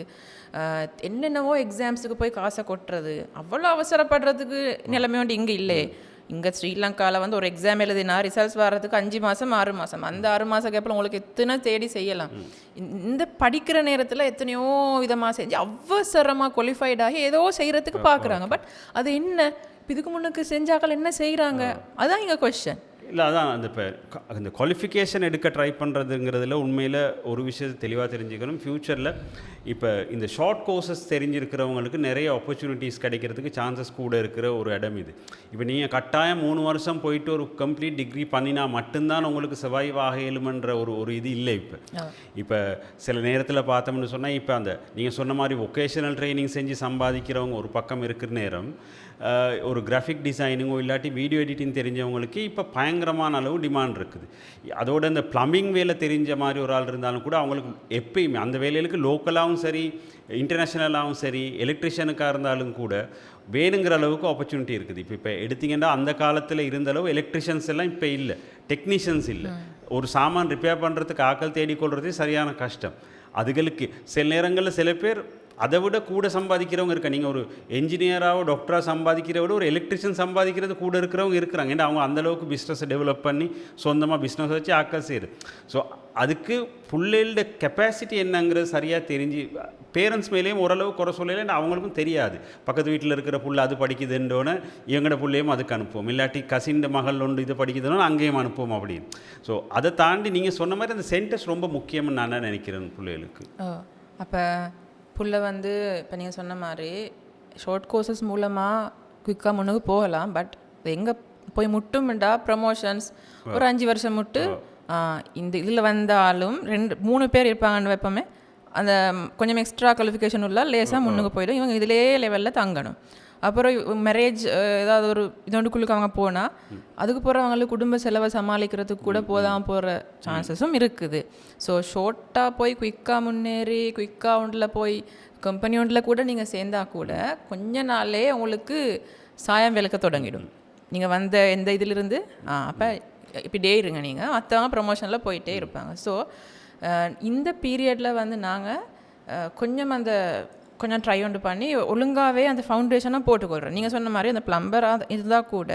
என்னென்னவோ எக்ஸாம்ஸுக்கு போய் காசை கொட்டுறது, அவ்வளோ அவசரப்படுறதுக்கு நிலைமை வந்து இங்கே இல்லை. இங்கே ஸ்ரீலங்காவில் வந்து ஒரு எக்ஸாம் எழுதினா ரிசல்ட்ஸ் வர்றதுக்கு 5 மாதம் 6 மாதம். அந்த 6 மாதம் கேப்பில் உங்களுக்கு எத்தனை தேடி செய்யலாம். இந்த படிக்கிற நேரத்தில் எத்தனையோ விதமாக செஞ்சு அவசரமாக குவாலிஃபைடாகி ஏதோ செய்கிறதுக்கு பார்க்குறாங்க. பட் அது என்ன இதுக்கு முன்னுக்கு செஞ்சாக்கள் என்ன செய்கிறாங்க, அதுதான் இங்கே கொஸ்டின். இல்லை, அதான் அந்த இப்போ அந்த குவாலிஃபிகேஷன் எடுக்க ட்ரை பண்ணுறதுங்கிறதுல உண்மையில் ஒரு விஷயத்தை தெளிவாக தெரிஞ்சுக்கணும். ஃப்யூச்சரில் இப்போ இந்த ஷார்ட் கோர்சஸ் தெரிஞ்சிருக்கிறவங்களுக்கு நிறைய ஆப்பர்ச்சுனிட்டிஸ் கிடைக்கிறதுக்கு சான்சஸ் கூட இருக்கிற ஒரு இடம் இது. இப்போ நீங்கள் கட்டாயம் 3 வருஷம் போயிட்டு ஒரு கம்ப்ளீட் டிகிரி பண்ணினா மட்டும்தான் உங்களுக்கு சர்வைவ் ஆக இயலுமன்ற ஒரு இது இல்லை. இப்போ சில நேரத்தில் பார்த்தோம்னு சொன்னால், இப்போ அந்த நீங்கள் சொன்ன மாதிரி வொகேஷனல் ட்ரைனிங் செஞ்சு சம்பாதிக்கிறவங்க ஒரு பக்கம் இருக்கிற நேரம், ஒரு கிராஃபிக் டிசைனிங்கோ இல்லாட்டி வீடியோ எடிட்டிங் தெரிஞ்சவங்களுக்கு இப்போ பயங்கரமான அளவு டிமாண்ட் இருக்குது. அதோட இந்த ப்ளம்பிங் வேலை தெரிஞ்ச மாதிரி ஒரு ஆள் இருந்தாலும் கூட அவங்களுக்கு எப்பயுமே அந்த வேலைகளுக்கு லோக்கலாகவும் சரி இன்டர்நேஷ்னலாகவும் சரி எலக்ட்ரிஷியனுக்காக இருந்தாலும் கூட வேணுங்கிற அளவுக்கு ஆப்பர்ச்சுனிட்டி இருக்குது. இப்போ எடுத்திங்கன்னா அந்த காலத்தில் இருந்த அளவு எலக்ட்ரிஷியன்ஸ் எல்லாம் இப்போ இல்லை, டெக்னீஷியன்ஸ் இல்லை. ஒரு சாமான் ரிப்பேர் பண்ணுறதுக்கு ஆக்கள் தேடிக்கொள்றதே சரியான கஷ்டம். அதுகளுக்கு சில நேரங்களில் சில பேர் அதை விட கூட சம்பாதிக்கிறவங்க இருக்கா. நீங்கள் ஒரு என்ஜினியராகவோ டாக்டராக சம்பாதிக்கிறத விட ஒரு எலக்ட்ரிஷியன் சம்பாதிக்கிறது கூட இருக்கிறவங்க இருக்கிறாங்க. ஏன்னா அவங்க அந்தளவுக்கு பிஸ்னஸை டெவலப் பண்ணி சொந்தமாக பிஸ்னஸ் வச்சு ஆக்கள் செய்யுது. ஸோ அதுக்கு பிள்ளைகளோட கெப்பாசிட்டி என்னங்கிறது சரியாக தெரிஞ்சு பேரண்ட்ஸ் மேலேயும் ஓரளவு குறை சொல்லலை, அவங்களுக்கும் தெரியாது. பக்கத்து வீட்டில் இருக்கிற புள்ள அது படிக்குதுன்றோன்னே இவங்களோட பிள்ளையும் அதுக்கு அனுப்புவோம், இல்லாட்டி கசின் மகள் ஒன்று இது படிக்குதுன்னு அங்கேயும் அனுப்புவோம் அப்படின்னு. ஸோ அதை தாண்டி நீங்கள் சொன்ன மாதிரி அந்த சென்டர்ஸ் ரொம்ப முக்கியம்னு நான் நினைக்கிறேன் பிள்ளைகளுக்கு. அப்போ புள்ள வந்து இப்போ நீங்கள் சொன்ன மாதிரி ஷார்ட் கோர்சஸ் மூலமாக குயிக்காக முன்னுக்கு போகலாம். பட் எங்கே போய் முட்டும்டா ப்ரமோஷன்ஸ் ஒரு 5 வருஷம் முட்டு இந்த இதில் வந்தாலும் 2-3 பேர் இருப்பாங்கன்னு வைப்போமே, அந்த கொஞ்சம் எக்ஸ்ட்ரா குவாலிஃபிகேஷன் உள்ள லேசாக முன்னுக்கு போயிடும். இவங்க இதிலே லெவலில் தங்கணும். அப்புறம் மேரேஜ் ஏதாவது ஒரு இதொண்டுக்குள்ளுக்கு அவங்க போனால் அதுக்கு போகிற அவங்களுக்கு குடும்ப செலவை சமாளிக்கிறதுக்கு கூட போதாமல் போகிற சான்சஸும் இருக்குது. ஸோ ஷார்ட்டாக போய் குயிக்காக முன்னேறி குயிக்காக ஒன்றில் போய் கம்பெனி ஒன்றில் கூட நீங்கள் சேர்ந்தா கூட கொஞ்ச நாளே உங்களுக்கு சாயம் விளக்க தொடங்கிடும். நீங்கள் வந்த எந்த இதிலிருந்து அப்போ இப்படியே இருங்க, நீங்கள் மற்றவங்க ப்ரொமோஷனில் போயிட்டே இருப்பாங்க. ஸோ இந்த பீரியடில் வந்து நாங்கள் கொஞ்சம் ட்ரை ஒன்று பண்ணி ஒழுங்காகவே அந்த ஃபவுண்டேஷனாக போட்டுக்கொள்கிறோம். நீங்கள் சொன்ன மாதிரி அந்த ப்ளம்பராக இருந்தால் கூட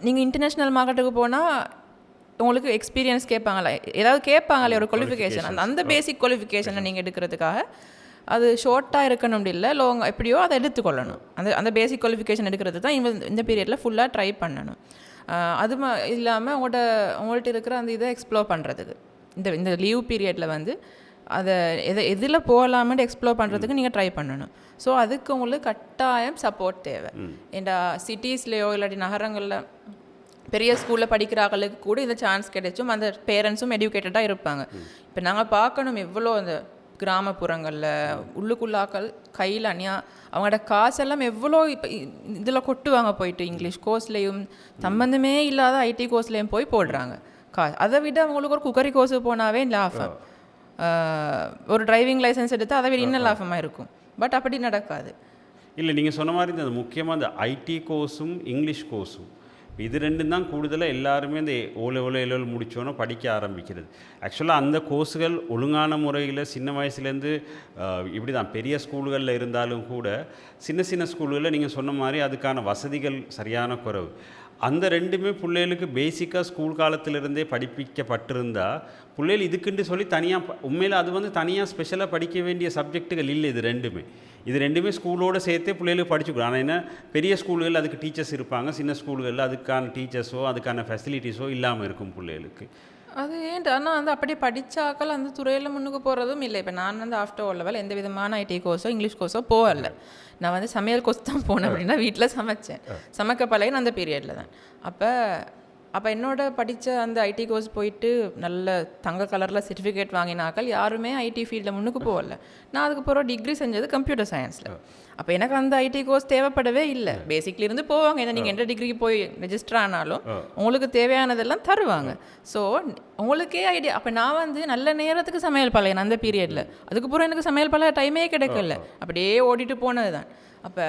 நீங்கள் இன்டர்நேஷ்னல் மார்க்கெட்டுக்கு போனால் உங்களுக்கு எக்ஸ்பீரியன்ஸ் கேட்பாங்களா, ஏதாவது கேட்பாங்களே ஒரு குவாலிஃபிகேஷன், அந்த பேசிக் குவாலிஃபிகேஷனை நீங்கள் எடுக்கிறதுக்காக அது ஷார்ட்டாக இருக்கணும் இல்லை லாங் எப்படியோ அதை எடுத்துக்கொள்ளணும். அந்த பேசிக் குவாலிஃபிகேஷன் எடுக்கிறது தான் இந்த பீரியடில் ஃபுல்லாக ட்ரை பண்ணணும். அது இல்லாமல் உங்கள்கிட்ட இருக்கிற அந்த இதை எக்ஸ்ப்ளோர் பண்ணுறதுக்கு இந்த லீவ் பீரியடில் வந்து அதை எதில் போகலாமென்னு எக்ஸ்ப்ளோர் பண்ணுறதுக்கு நீங்கள் ட்ரை பண்ணணும். ஸோ அதுக்கு உங்களுக்கு கட்டாயம் சப்போர்ட் தேவை. ஏண்டா சிட்டிஸ்லேயோ இல்லாட்டி நகரங்களில் பெரிய ஸ்கூலில் படிக்கிறாங்களுக்கு கூட இந்த சான்ஸ் கிடைச்சும் அந்த பேரண்ட்ஸும் எடியூகேட்டடாக இருப்பாங்க. இப்போ நாங்கள் பார்க்கணும் எவ்வளோ அந்த கிராமப்புறங்களில் உள்ளுக்குள்ளாக்கள் கையில் அவங்களோட காசெல்லாம் எவ்வளோ இப்போ இதில் கொட்டுவாங்க போயிட்டு இங்கிலீஷ் கோர்ஸ்லேயும் சம்மந்தமே இல்லாத ஐடி கோர்ஸ்லேயும் போய் போடுறாங்க காசு. அதை விட அவங்களுக்கு ஒரு குக்கரி கோர்ஸு போனாவே லாபம், ஒரு டிரைவிங் லைசன்ஸ் எடுத்தால் அதை விட இன்னும் லாபமாக இருக்கும். பட் அப்படி நடக்காது. இல்லை, நீங்கள் சொன்ன மாதிரி இந்த முக்கியமாக இந்த ஐடி கோர்ஸும் இங்கிலீஷ் கோர்ஸும் இது ரெண்டும் தான் கூடுதலாக எல்லாருமே இந்த ஓலெவல் முடித்தோன்னே படிக்க ஆரம்பிக்கிறது. ஆக்சுவலாக அந்த கோர்ஸுகள் ஒழுங்கான முறையில் சின்ன வயசுலேருந்து இப்படி தான் பெரிய ஸ்கூல்களில் இருந்தாலும் கூட சின்ன ஸ்கூல்களில் நீங்கள் சொன்ன மாதிரி அதுக்கான வசதிகள் சரியான குறைவு. அந்த ரெண்டுமே பிள்ளைகளுக்கு பேசிக்காக ஸ்கூல் காலத்திலிருந்தே படிப்பிக்கப்பட்டிருந்தால் பிள்ளைகள் இதுக்குன்னு சொல்லி தனியாக உண்மையில் அது வந்து தனியாக ஸ்பெஷலாக படிக்க வேண்டிய சப்ஜெக்ட்டுகள் இல்லை. இது ரெண்டுமே ஸ்கூலோடு சேர்த்தே பிள்ளைகளுக்கு படிச்சுக்கணும். ஆனால் என்ன பெரிய ஸ்கூல்களில் அதுக்கு டீச்சர்ஸ் இருப்பாங்க, சின்ன ஸ்கூல்களில் அதுக்கான டீச்சர்ஸோ அதுக்கான ஃபெசிலிட்டிஸோ இல்லாமல் இருக்கும் பிள்ளைகளுக்கு. அது ஏன்ட்டு ஆனால் வந்து அப்படி படித்தாக்கள் அந்த துறையில் முன்னுக்கு போகிறதும் இல்லை. இப்போ நான் வந்து ஆஃப்டர் ஓ லெவல் எந்த விதமான ஐடி கோர்ஸோ இங்கிலீஷ் கோர்ஸோ போகல. நான் வந்து சமையல் கோர்ஸ் தான் போனேன். அப்படின்னா வீட்டில் சமைச்சேன், சமைக்க பழகின அந்த பீரியடில் தான். அப்போ அப்போ என்னோட படித்த அந்த ஐடி கோர்ஸ் போயிட்டு நல்ல தங்க கலரில் சர்டிஃபிகேட் வாங்கினாக்கள் யாருமே ஐடி ஃபீல்டில் முன்னுக்கு போகல. நான் அதுக்கப்புறம் டிகிரி செஞ்சது கம்ப்யூட்டர் சயின்ஸில். அப்போ எனக்கு அந்த ஐடி கோர்ஸ் தேவைப்படவே இல்லை. பேசிக்ல இருந்து போவாங்க, ஏன்னா நீங்கள் எந்த டிகிரிக்கு போய் ரெஜிஸ்டர் ஆனாலும் உங்களுக்கு தேவையானதெல்லாம் தருவாங்க. ஸோ உங்களுக்கே ஐடியா. அப்போ நான் வந்து நல்ல நேரத்துக்கு சமையல் பழையன் அந்த பீரியடில். அதுக்கப்புறம் எனக்கு சமையல் பழைய டைமே கிடைக்கல, அப்படியே ஓடிட்டு போனது தான். அப்போ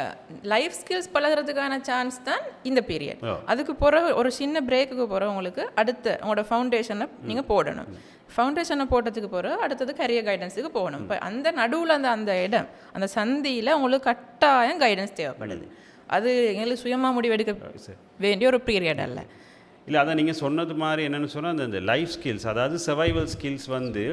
லைஃப் ஸ்கில்ஸ் பழகிறதுக்கான சான்ஸ் தான் இந்த பீரியட். அதுக்கு பிறகு ஒரு சின்ன பிரேக்குக்கு பிறகு உங்களுக்கு அடுத்த உங்களோட ஃபவுண்டேஷனை நீங்கள் போடணும். ஃபவுண்டேஷனை போட்டதுக்கு பிறகு அடுத்தது கரியர் கைடன்ஸுக்கு போகணும். இப்போ அந்த நடுவில் அந்த இடம் அந்த சந்தியில் உங்களுக்கு கட்டாயம் கைடன்ஸ் தேவைப்படுது. அது எங்களுக்கு சுயமாக முடிவெடுக்க வேண்டிய ஒரு பீரியட் அல்ல. இல்லை, அதான் நீங்கள் சொன்னது மாதிரி என்னென்னு சொன்னால் அந்த லைஃப் ஸ்கில்ஸ், அதாவது சர்வைவல் ஸ்கில்ஸ் வந்து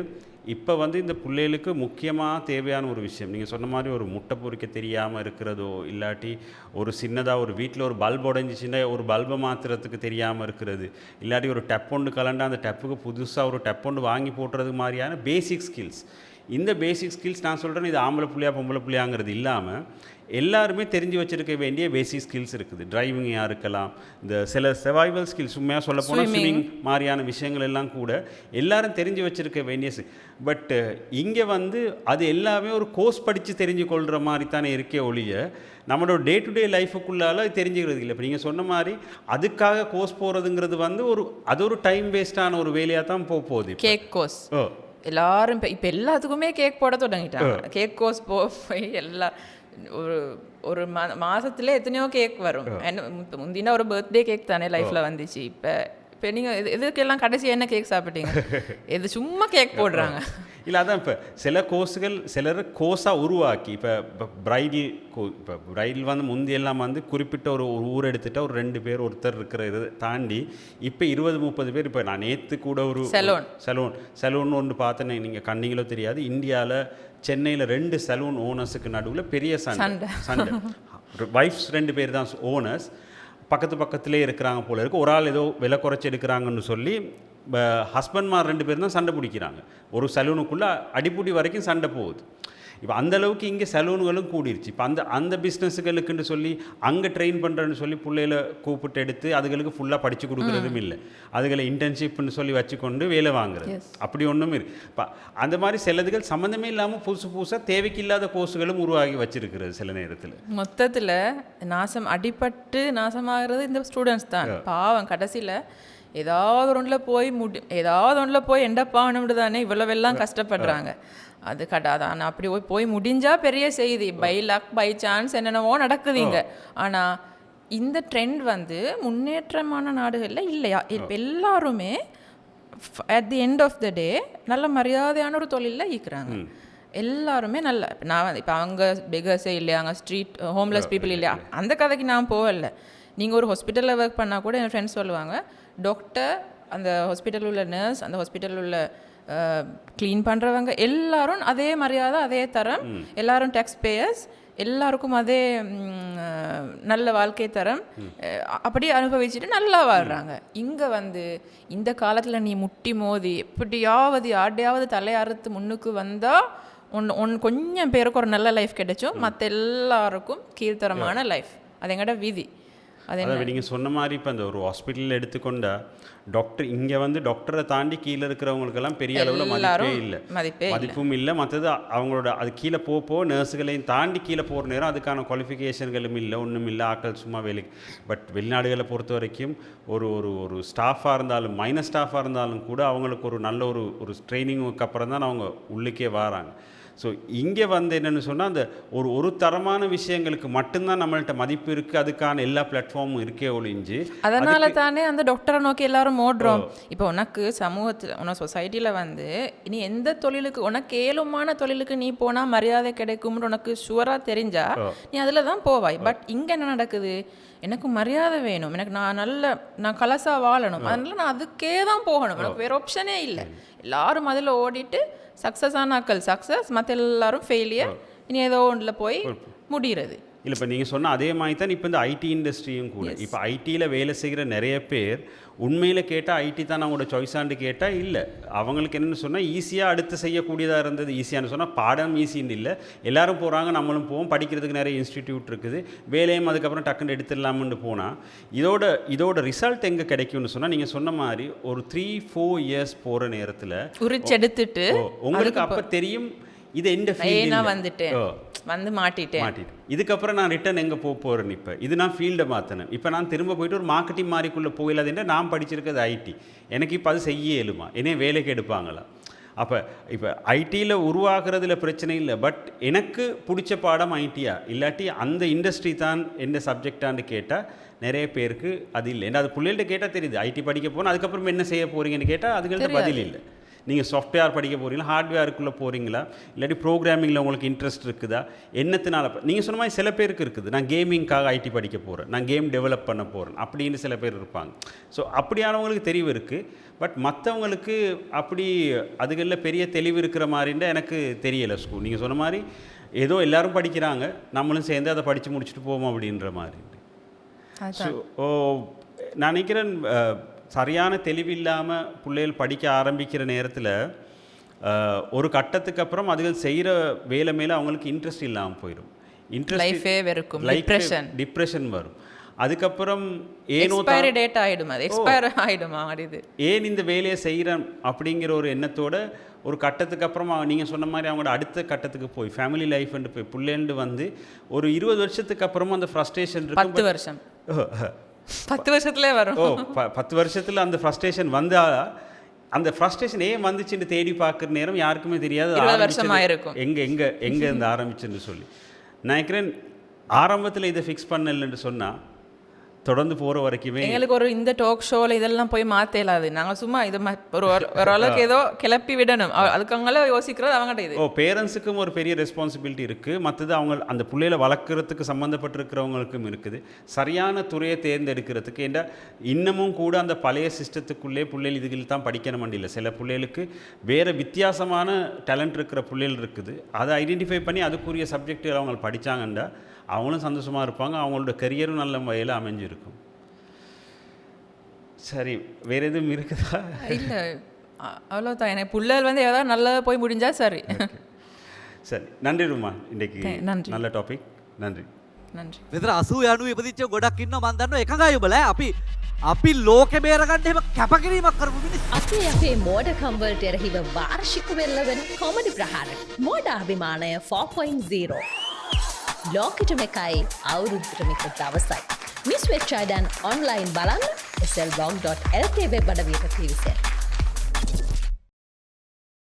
இப்போ வந்து இந்த பிள்ளைகளுக்கு முக்கியமாக தேவையான ஒரு விஷயம். நீங்கள் சொன்ன மாதிரி ஒரு முட்டை பொறிக்க தெரியாமல் இருக்கிறதோ, இல்லாட்டி ஒரு சின்னதாக ஒரு வீட்டில் ஒரு பல்ப் உடஞ்சிச்சின்னா ஒரு பல்பை மாற்றுறதுக்கு தெரியாமல் இருக்கிறது, இல்லாட்டி ஒரு டெப் ஒன்று கலண்டா அந்த டெப்புக்கு புதுசாக ஒரு டெப் ஒன்று வாங்கி போட்டுறது மாதிரியான பேசிக் ஸ்கில்ஸ். இந்த பேசிக் ஸ்கில்ஸ் நான் சொல்கிறேன், இது ஆம்பளை புள்ளையா பொம்பளை புள்ளையாங்கிறது இல்லாமல் எல்லாருமே தெரிஞ்சு வச்சுருக்க வேண்டிய பேசிக் ஸ்கில்ஸ் இருக்குது. டிரைவிங்காக இருக்கலாம், இந்த சில சர்வைவல் ஸ்கில்ஸ், உண்மையாக சொல்ல போனால் ஸ்விம்மிங் மாதிரியான விஷயங்கள் எல்லாம் கூட எல்லாரும் தெரிஞ்சு வச்சுருக்க வேண்டிய. பட் இங்கே வந்து அது எல்லாமே ஒரு கோர்ஸ் படித்து தெரிஞ்சு கொள்கிற மாதிரி தானே இருக்கே ஒழிய நம்மளோட டே டு டே லைஃபுக்குள்ளால தெரிஞ்சுக்கிறது இல்லை. இப்போ நீங்கள் சொன்ன மாதிரி அதுக்காக கோர்ஸ் போகிறதுங்கிறது வந்து அது ஒரு டைம் வேஸ்டான ஒரு வேலையாக தான் போகுது. கேக் கோர்ஸ் எல்லாரும் இப்போ எல்லாத்துக்குமே கேக் போட தொடங்கிட்டாங்க. கேக் கோர்ஸ் போய் எல்லாம் ஒரு மாதத்துல எத்தனையோ கேக் வரும். முந்தினா ஒரு பர்த்டே கேக் தானே லைஃப்பில் வந்துச்சு. இப்போ நீங்கள் இதுக்கெல்லாம் கடைசி என்ன கேக் சாப்பிட்டீங்க? இது சும்மா கேக் போடுறாங்க. இல்லை, அதான் இப்போ சில கோர்ஸுகள் சிலர் கோர்ஸாக உருவாக்கி இப்போ பிரைடில் வந்து முந்தியெல்லாம் வந்து குறிப்பிட்ட ஒரு ஊர் எடுத்துகிட்டா ஒரு 2 பேர் ஒருத்தர் இருக்கிற இதை தாண்டி இப்போ 20-30 பேர். இப்போ நான் நேற்று கூட ஒரு சலூன் ஒன்று பார்த்தேன்னு நீங்கள் கண்டிங்களோ தெரியாது. இந்தியாவில் சென்னையில் 2 சலூன் ஓனர்ஸுக்கு நடுவில் பெரிய சண்டை. வைஃப்ஸ் 2 பேர் தான் ஓனர்ஸ், பக்கத்திலே இருக்கிறாங்க போல இருக்குது. ஒரு ஆள் ஏதோ விலை குறைச்சி எடுக்கிறாங்கன்னு சொல்லி ஹஸ்பண்ட்மார் 2 பேர் தான் சண்டை பிடிக்கிறாங்க. ஒரு சலூனுக்குள்ளே அடிப்புடி வரைக்கும் சண்டை போகுது. இப்போ அந்தளவுக்கு இங்கே சலூன்களும் கூடிருச்சு. இப்போ அந்த பிஸ்னஸுகளுக்குன்னு சொல்லி அங்கே ட்ரெயின் பண்ணுறேன்னு சொல்லி பிள்ளைகளை கூப்பிட்டு எடுத்து அதுகளுக்கு ஃபுல்லாக படித்து கொடுக்குறதும் இல்லை. அதுகளை இன்டர்ன்ஷிப்னு சொல்லி வச்சுக்கொண்டு வேலை வாங்குறது அப்படி ஒன்றும் இருக்குது. இப்போ அந்த மாதிரி சிலதுகள் சம்மந்தமே இல்லாமல் புதுசாக தேவைக்கில்லாத கோர்ஸுகளும் உருவாகி வச்சிருக்கிறது சில நேரத்தில். மொத்தத்தில் அடிபட்டு நாசமாகிறது இந்த ஸ்டூடெண்ட்ஸ் தான். பாவம் கடைசியில் ஏதாவது ஒன்றில் போய் எண்டப்பாகணும்னு தானே இவ்வளவெல்லாம் கஷ்டப்படுறாங்க. அது அதான் அப்படி போய் முடிஞ்சால் பெரிய செய்தி. பை லக் பை சான்ஸ் என்னென்னவோ நடக்குதுங்க. ஆனால் இந்த ட்ரெண்ட் வந்து முன்னேற்றமான நாடுகளில் இல்லையா? இப்போ எல்லாருமே at the end of the day நல்ல மரியாதையான ஒரு தொழிலில் ஈக்குறாங்க. எல்லாருமே நல்ல. நான் இப்போ அங்கே பெகர்ஸே இல்லையா, அங்கே ஸ்ட்ரீட் ஹோம்லெஸ் பீப்புள் இல்லையா, அந்த கதைக்கு நான் போகல. நீங்கள் ஒரு ஹாஸ்பிட்டலில் ஒர்க் பண்ணால் கூட என் ஃப்ரெண்ட்ஸ் சொல்லுவாங்க, டாக்டர், அந்த ஹாஸ்பிட்டலில் உள்ள நர்ஸ், அந்த ஹாஸ்பிட்டலில் உள்ள க்ளீன் பண்ணுறவங்க எல்லாரும் அதே மரியாதை, அதே தரம், எல்லாரும் டேக்ஸ் பேயர்ஸ், எல்லாருக்கும் அதே நல்ல வாழ்க்கை தரம் அப்படி அனுபவிச்சுட்டு நல்லா வாழ்கிறாங்க. இங்கே வந்து இந்த காலத்தில் நீ முட்டி மோதி எப்படியாவது யார்டையாவது தலையறுத்து முன்னுக்கு வந்தால் கொஞ்சம் பேருக்கு ஒரு நல்ல லைஃப் கிடைச்சோம், மற்ற எல்லாருக்கும் கீழ்த்தரமான லைஃப். அது எங்கள்ட விதி. அதாவது நீங்கள் சொன்ன மாதிரி இப்போ அந்த ஒரு ஹாஸ்பிட்டலில் எடுத்துக்கொண்டா டாக்டர் இங்கே வந்து டாக்டரை தாண்டி கீழே இருக்கிறவங்களுக்கெல்லாம் பெரிய அளவில் மதிப்பும் இல்லை. மற்றது அவங்களோட அது கீழே போக நர்ஸுகளையும் தாண்டி கீழே போகிற நேரம் அதுக்கான குவாலிஃபிகேஷன்களும் இல்லை, ஒன்றும் இல்லை, ஆக்கள் சும்மா வேலைக்கு. பட் வெளிநாடுகளை பொறுத்த வரைக்கும் ஒரு ஒரு ஒரு ஸ்டாஃபாக இருந்தாலும் மைனர் ஸ்டாஃபாக இருந்தாலும் கூட அவங்களுக்கு ஒரு நல்ல ஒரு ட்ரைனிங்குக்கு அப்புறம் தான் அவங்க உள்ளுக்கே வராங்க. ஸோ இங்கே வந்து என்னென்னு சொன்னால் அந்த ஒரு தரமான விஷயங்களுக்கு மட்டும்தான் நம்மள்கிட்ட மதிப்பு இருக்குது, அதுக்கான எல்லா பிளாட்ஃபார்மும் இருக்கே ஒழிஞ்சு. அதனால தானே அந்த டாக்டரை நோக்கி எல்லாரும் ஓடுறோம். இப்போ உனக்கு சமூகத்தில் உனக்கு சொசைட்டியில் வந்து இனி எந்த தொழிலுக்கு உனக்கு ஏழுமான தொழிலுக்கு நீ போனால் மரியாதை கிடைக்கும்னு உனக்கு ஷுவராக தெரிஞ்சா நீ அதில் தான் போவாய். பட் இங்கே என்ன நடக்குது, எனக்கு மரியாதை வேணும், எனக்கு நான் கலசாக வாழணும், அதனால நான் அதுக்கே தான் போகணும், எனக்கு வேறு ஆப்ஷனே இல்லை. எல்லாரும் அதில் ஓடிட்டு சக்ஸஸ் ஆனாக்கள் சக்ஸஸ், மற்ற எல்லாரும் ஃபெயிலியர், இனி ஏதோ ஒன்றில் போய் முடிகிறது. இல்லை இப்போ நீங்கள் சொன்ன அதே மாதிரி தான் இப்போ இந்த ஐடி இண்டஸ்ட்ரியும் கூட. இப்போ ஐடியில் வேலை செய்கிற நிறைய பேர் உண்மையில் கேட்டால் ஐடி தான் அவங்களோட சாய்ஸான்னு கேட்டால் இல்லை. அவங்களுக்கு என்னென்னு சொன்னால் ஈஸியாக அடுத்து செய்யக்கூடியதாக இருந்தது. ஈஸியானு சொன்னால் பாடம் ஈஸின்னு இல்லை, எல்லாரும் போகிறாங்க, நம்மளும் போவோம், படிக்கிறதுக்கு நிறைய இன்ஸ்டிடியூட் இருக்குது, வேலையும் அதுக்கப்புறம் டக்குன்னு எடுத்துடலாம்னு போனால் இதோட ரிசல்ட் எங்கே கிடைக்கும்னு சொன்னால் நீங்கள் சொன்ன மாதிரி ஒரு 3-4 இயர்ஸ் போகிற நேரத்தில் உரிச்செடுத்துட்டு உங்களுக்கு அப்போ தெரியும் இது எந்த ஃபீல்டு வந்துட்டேன் வந்து மாட்டிட்டேன். இதுக்கப்புறம் நான் ரிட்டர்ன் எங்கே போகிறேன், இப்போ இது நான் ஃபீல்டை மாற்றினேன், இப்போ நான் திரும்ப போயிட்டு ஒரு மார்க்கெட்டிங் மாதிரிக்குள்ளே போயிடாதுன்ற நான் படிச்சிருக்கிறது ஐடி, எனக்கு இப்போ அது செய்ய இயலுமா, என்னைய வேலைக்கு எடுப்பாங்களா? அப்போ இப்போ ஐடியில் உருவாகிறதுல பிரச்சனை இல்லை, பட் எனக்கு பிடிச்ச பாடம் ஐடியா இல்லாட்டி அந்த இண்டஸ்ட்ரி தான் எந்த சப்ஜெக்டான்னு கேட்டால் நிறைய பேருக்கு அது இல்லை. ஏன்னா அது பிள்ளைகள்ட்ட கேட்டால் தெரியுது, ஐடி படிக்க போனால் அதுக்கப்புறம் என்ன செய்ய போகிறீங்கன்னு கேட்டால் அதுகள்ட்ட பதில் இல்லை. நீங்கள் சாஃப்ட்வேர் படிக்க போகிறீங்களா, ஹார்ட்வேருக்குள்ளே போகிறீங்களா, இல்லாட்டி ப்ரோக்ராமிங்கில் உங்களுக்கு இன்ட்ரெஸ்ட் இருக்குதா, என்னத்தினால நீங்கள் சொன்ன மாதிரி சில பேருக்கு இருக்குது, நான் கேமிங்காக ஐடி படிக்க போகிறேன், நான் கேம் டெவலப் பண்ண போகிறேன் அப்படின்னு சில பேர் இருப்பாங்க. ஸோ அப்படியானவங்களுக்கு தெளிவு இருக்குது. பட் மற்றவங்களுக்கு அப்படி அதுகளில் பெரிய தெளிவு இருக்கிற மாதிரின்னு எனக்கு தெரியலை. ஸ்கூல் நீங்கள் சொன்ன மாதிரி ஏதோ எல்லோரும் படிக்கிறாங்க, நம்மளும் சேர்ந்து அதை படித்து முடிச்சுட்டு போவோம் அப்படின்ற மாதிரி. ஸோ நான் நினைக்கிறேன் சரியான தெளிவில்லாமல் பிள்ளைகள் படிக்க ஆரம்பிக்கிற நேரத்தில் ஒரு கட்டத்துக்கு அப்புறம் அதுகள் செய்கிற வேலை மேலே அவங்களுக்கு இன்ட்ரெஸ்ட் இல்லாமல் போயிடும். டிப்ரெஷன் வரும். அதுக்கப்புறம் டேட் ஆகிடும், அது எக்ஸ்பயர் ஆகிடும். ஏன் இந்த வேலையை செய்கிறேன் அப்படிங்கிற ஒரு எண்ணத்தோட ஒரு கட்டத்துக்கு அப்புறமா நீங்கள் சொன்ன மாதிரி அவங்களோட அடுத்த கட்டத்துக்கு போய் ஃபேமிலி லைஃப்ன்ட்டு போய் பிள்ளைண்டு வந்து ஒரு 20 வருஷத்துக்கு அப்புறமா அந்த ஃப்ரஸ்ட்ரேஷன் இருக்கும். 10 வருஷம் 10 வருஷத்துல வரும். 10 வருஷத்தில் அந்த ஃப்ரஸ்ட்ரேஷன் வந்தால் அந்த ஃப்ரஸ்ட்ரேஷன் ஏன் வந்துச்சுன்னு தேடி பார்க்குற நேரம் யாருக்குமே தெரியாது. 20 வருஷமாக இருக்கும் எங்கே இருந்து ஆரம்பிச்சுன்னு சொல்லி நினைக்கிறேன். ஆரம்பத்தில் இதை ஃபிக்ஸ் பண்ணலன்னு சொன்னால் தொடர்ந்து போகிற வரைக்குமே எங்களுக்கு ஒரு இந்த டாக் ஷோவில் இதெல்லாம் போய் மாற்ற இல்லாது. நாங்கள் சும்மா இது ஓரளவுக்கு ஏதோ கிளப்பி விடணும், அதுக்கு அவங்கள யோசிக்கிறது அவங்கள்ட்ட. இது பேரண்ட்ஸுக்கும் ஒரு பெரிய ரெஸ்பான்சிபிலிட்டி இருக்குது. மற்றது அவங்க அந்த பிள்ளைகளை வளர்க்குறதுக்கு சம்மந்தப்பட்டிருக்கிறவங்களுக்கும் இருக்குது. சரியான துறையை தேர்ந்தெடுக்கிறதுக்கு ஏன்னா இன்னமும் கூட அந்த பழைய சிஸ்டத்துக்குள்ளே பிள்ளைகள் இதுகள் தான் படிக்கணும் இல்லை. சில பிள்ளைகளுக்கு வேறு வித்தியாசமான டேலண்ட் இருக்கிற பிள்ளைகள் இருக்குது. அதை ஐடென்டிஃபை பண்ணி அதுக்குரிய சப்ஜெக்ட் அவங்க படித்தாங்கன்னா அவங்களும் சந்தோஷமாக இருப்பாங்க, அவங்களோட கரியரும் நல்ல வகையில் அமைஞ்சிருக்கும். சரி, வேறு எதுவும் இருக்குதா? இல்லை, அவ்வளோதான். எனக்கு பிள்ளைகள் வந்து ஏதாவது நல்லா போய் முடிஞ்சா சரி. சரி, நன்றி ருமா, இன்றைக்கு நல்ல டாபிக். நன்றி. මෙතන 80 90 ඉපදිච්ච ගොඩක් ඉන්නවා මන් දන්නවා එකඟයි ඔබලා. අපි ලෝකෙ බේරගන්න එහෙම කැපකිරීමක් කරපු මිනිස්සු. අපේ මෝඩකම් වලට එරෙහිව වාර්ෂික වෙල්ලවෙන කොමඩි ප්‍රහාර මෝඩ අභිමානය 4.0 ලෝකෙටම එකයි අවුරුද්දටම එක දවසයි. මිස් වෙච්ච අය දැන් ඔන්ලයින් බලන්න slblog.lk වෙබ් අඩවියට පිවිසෙන්න.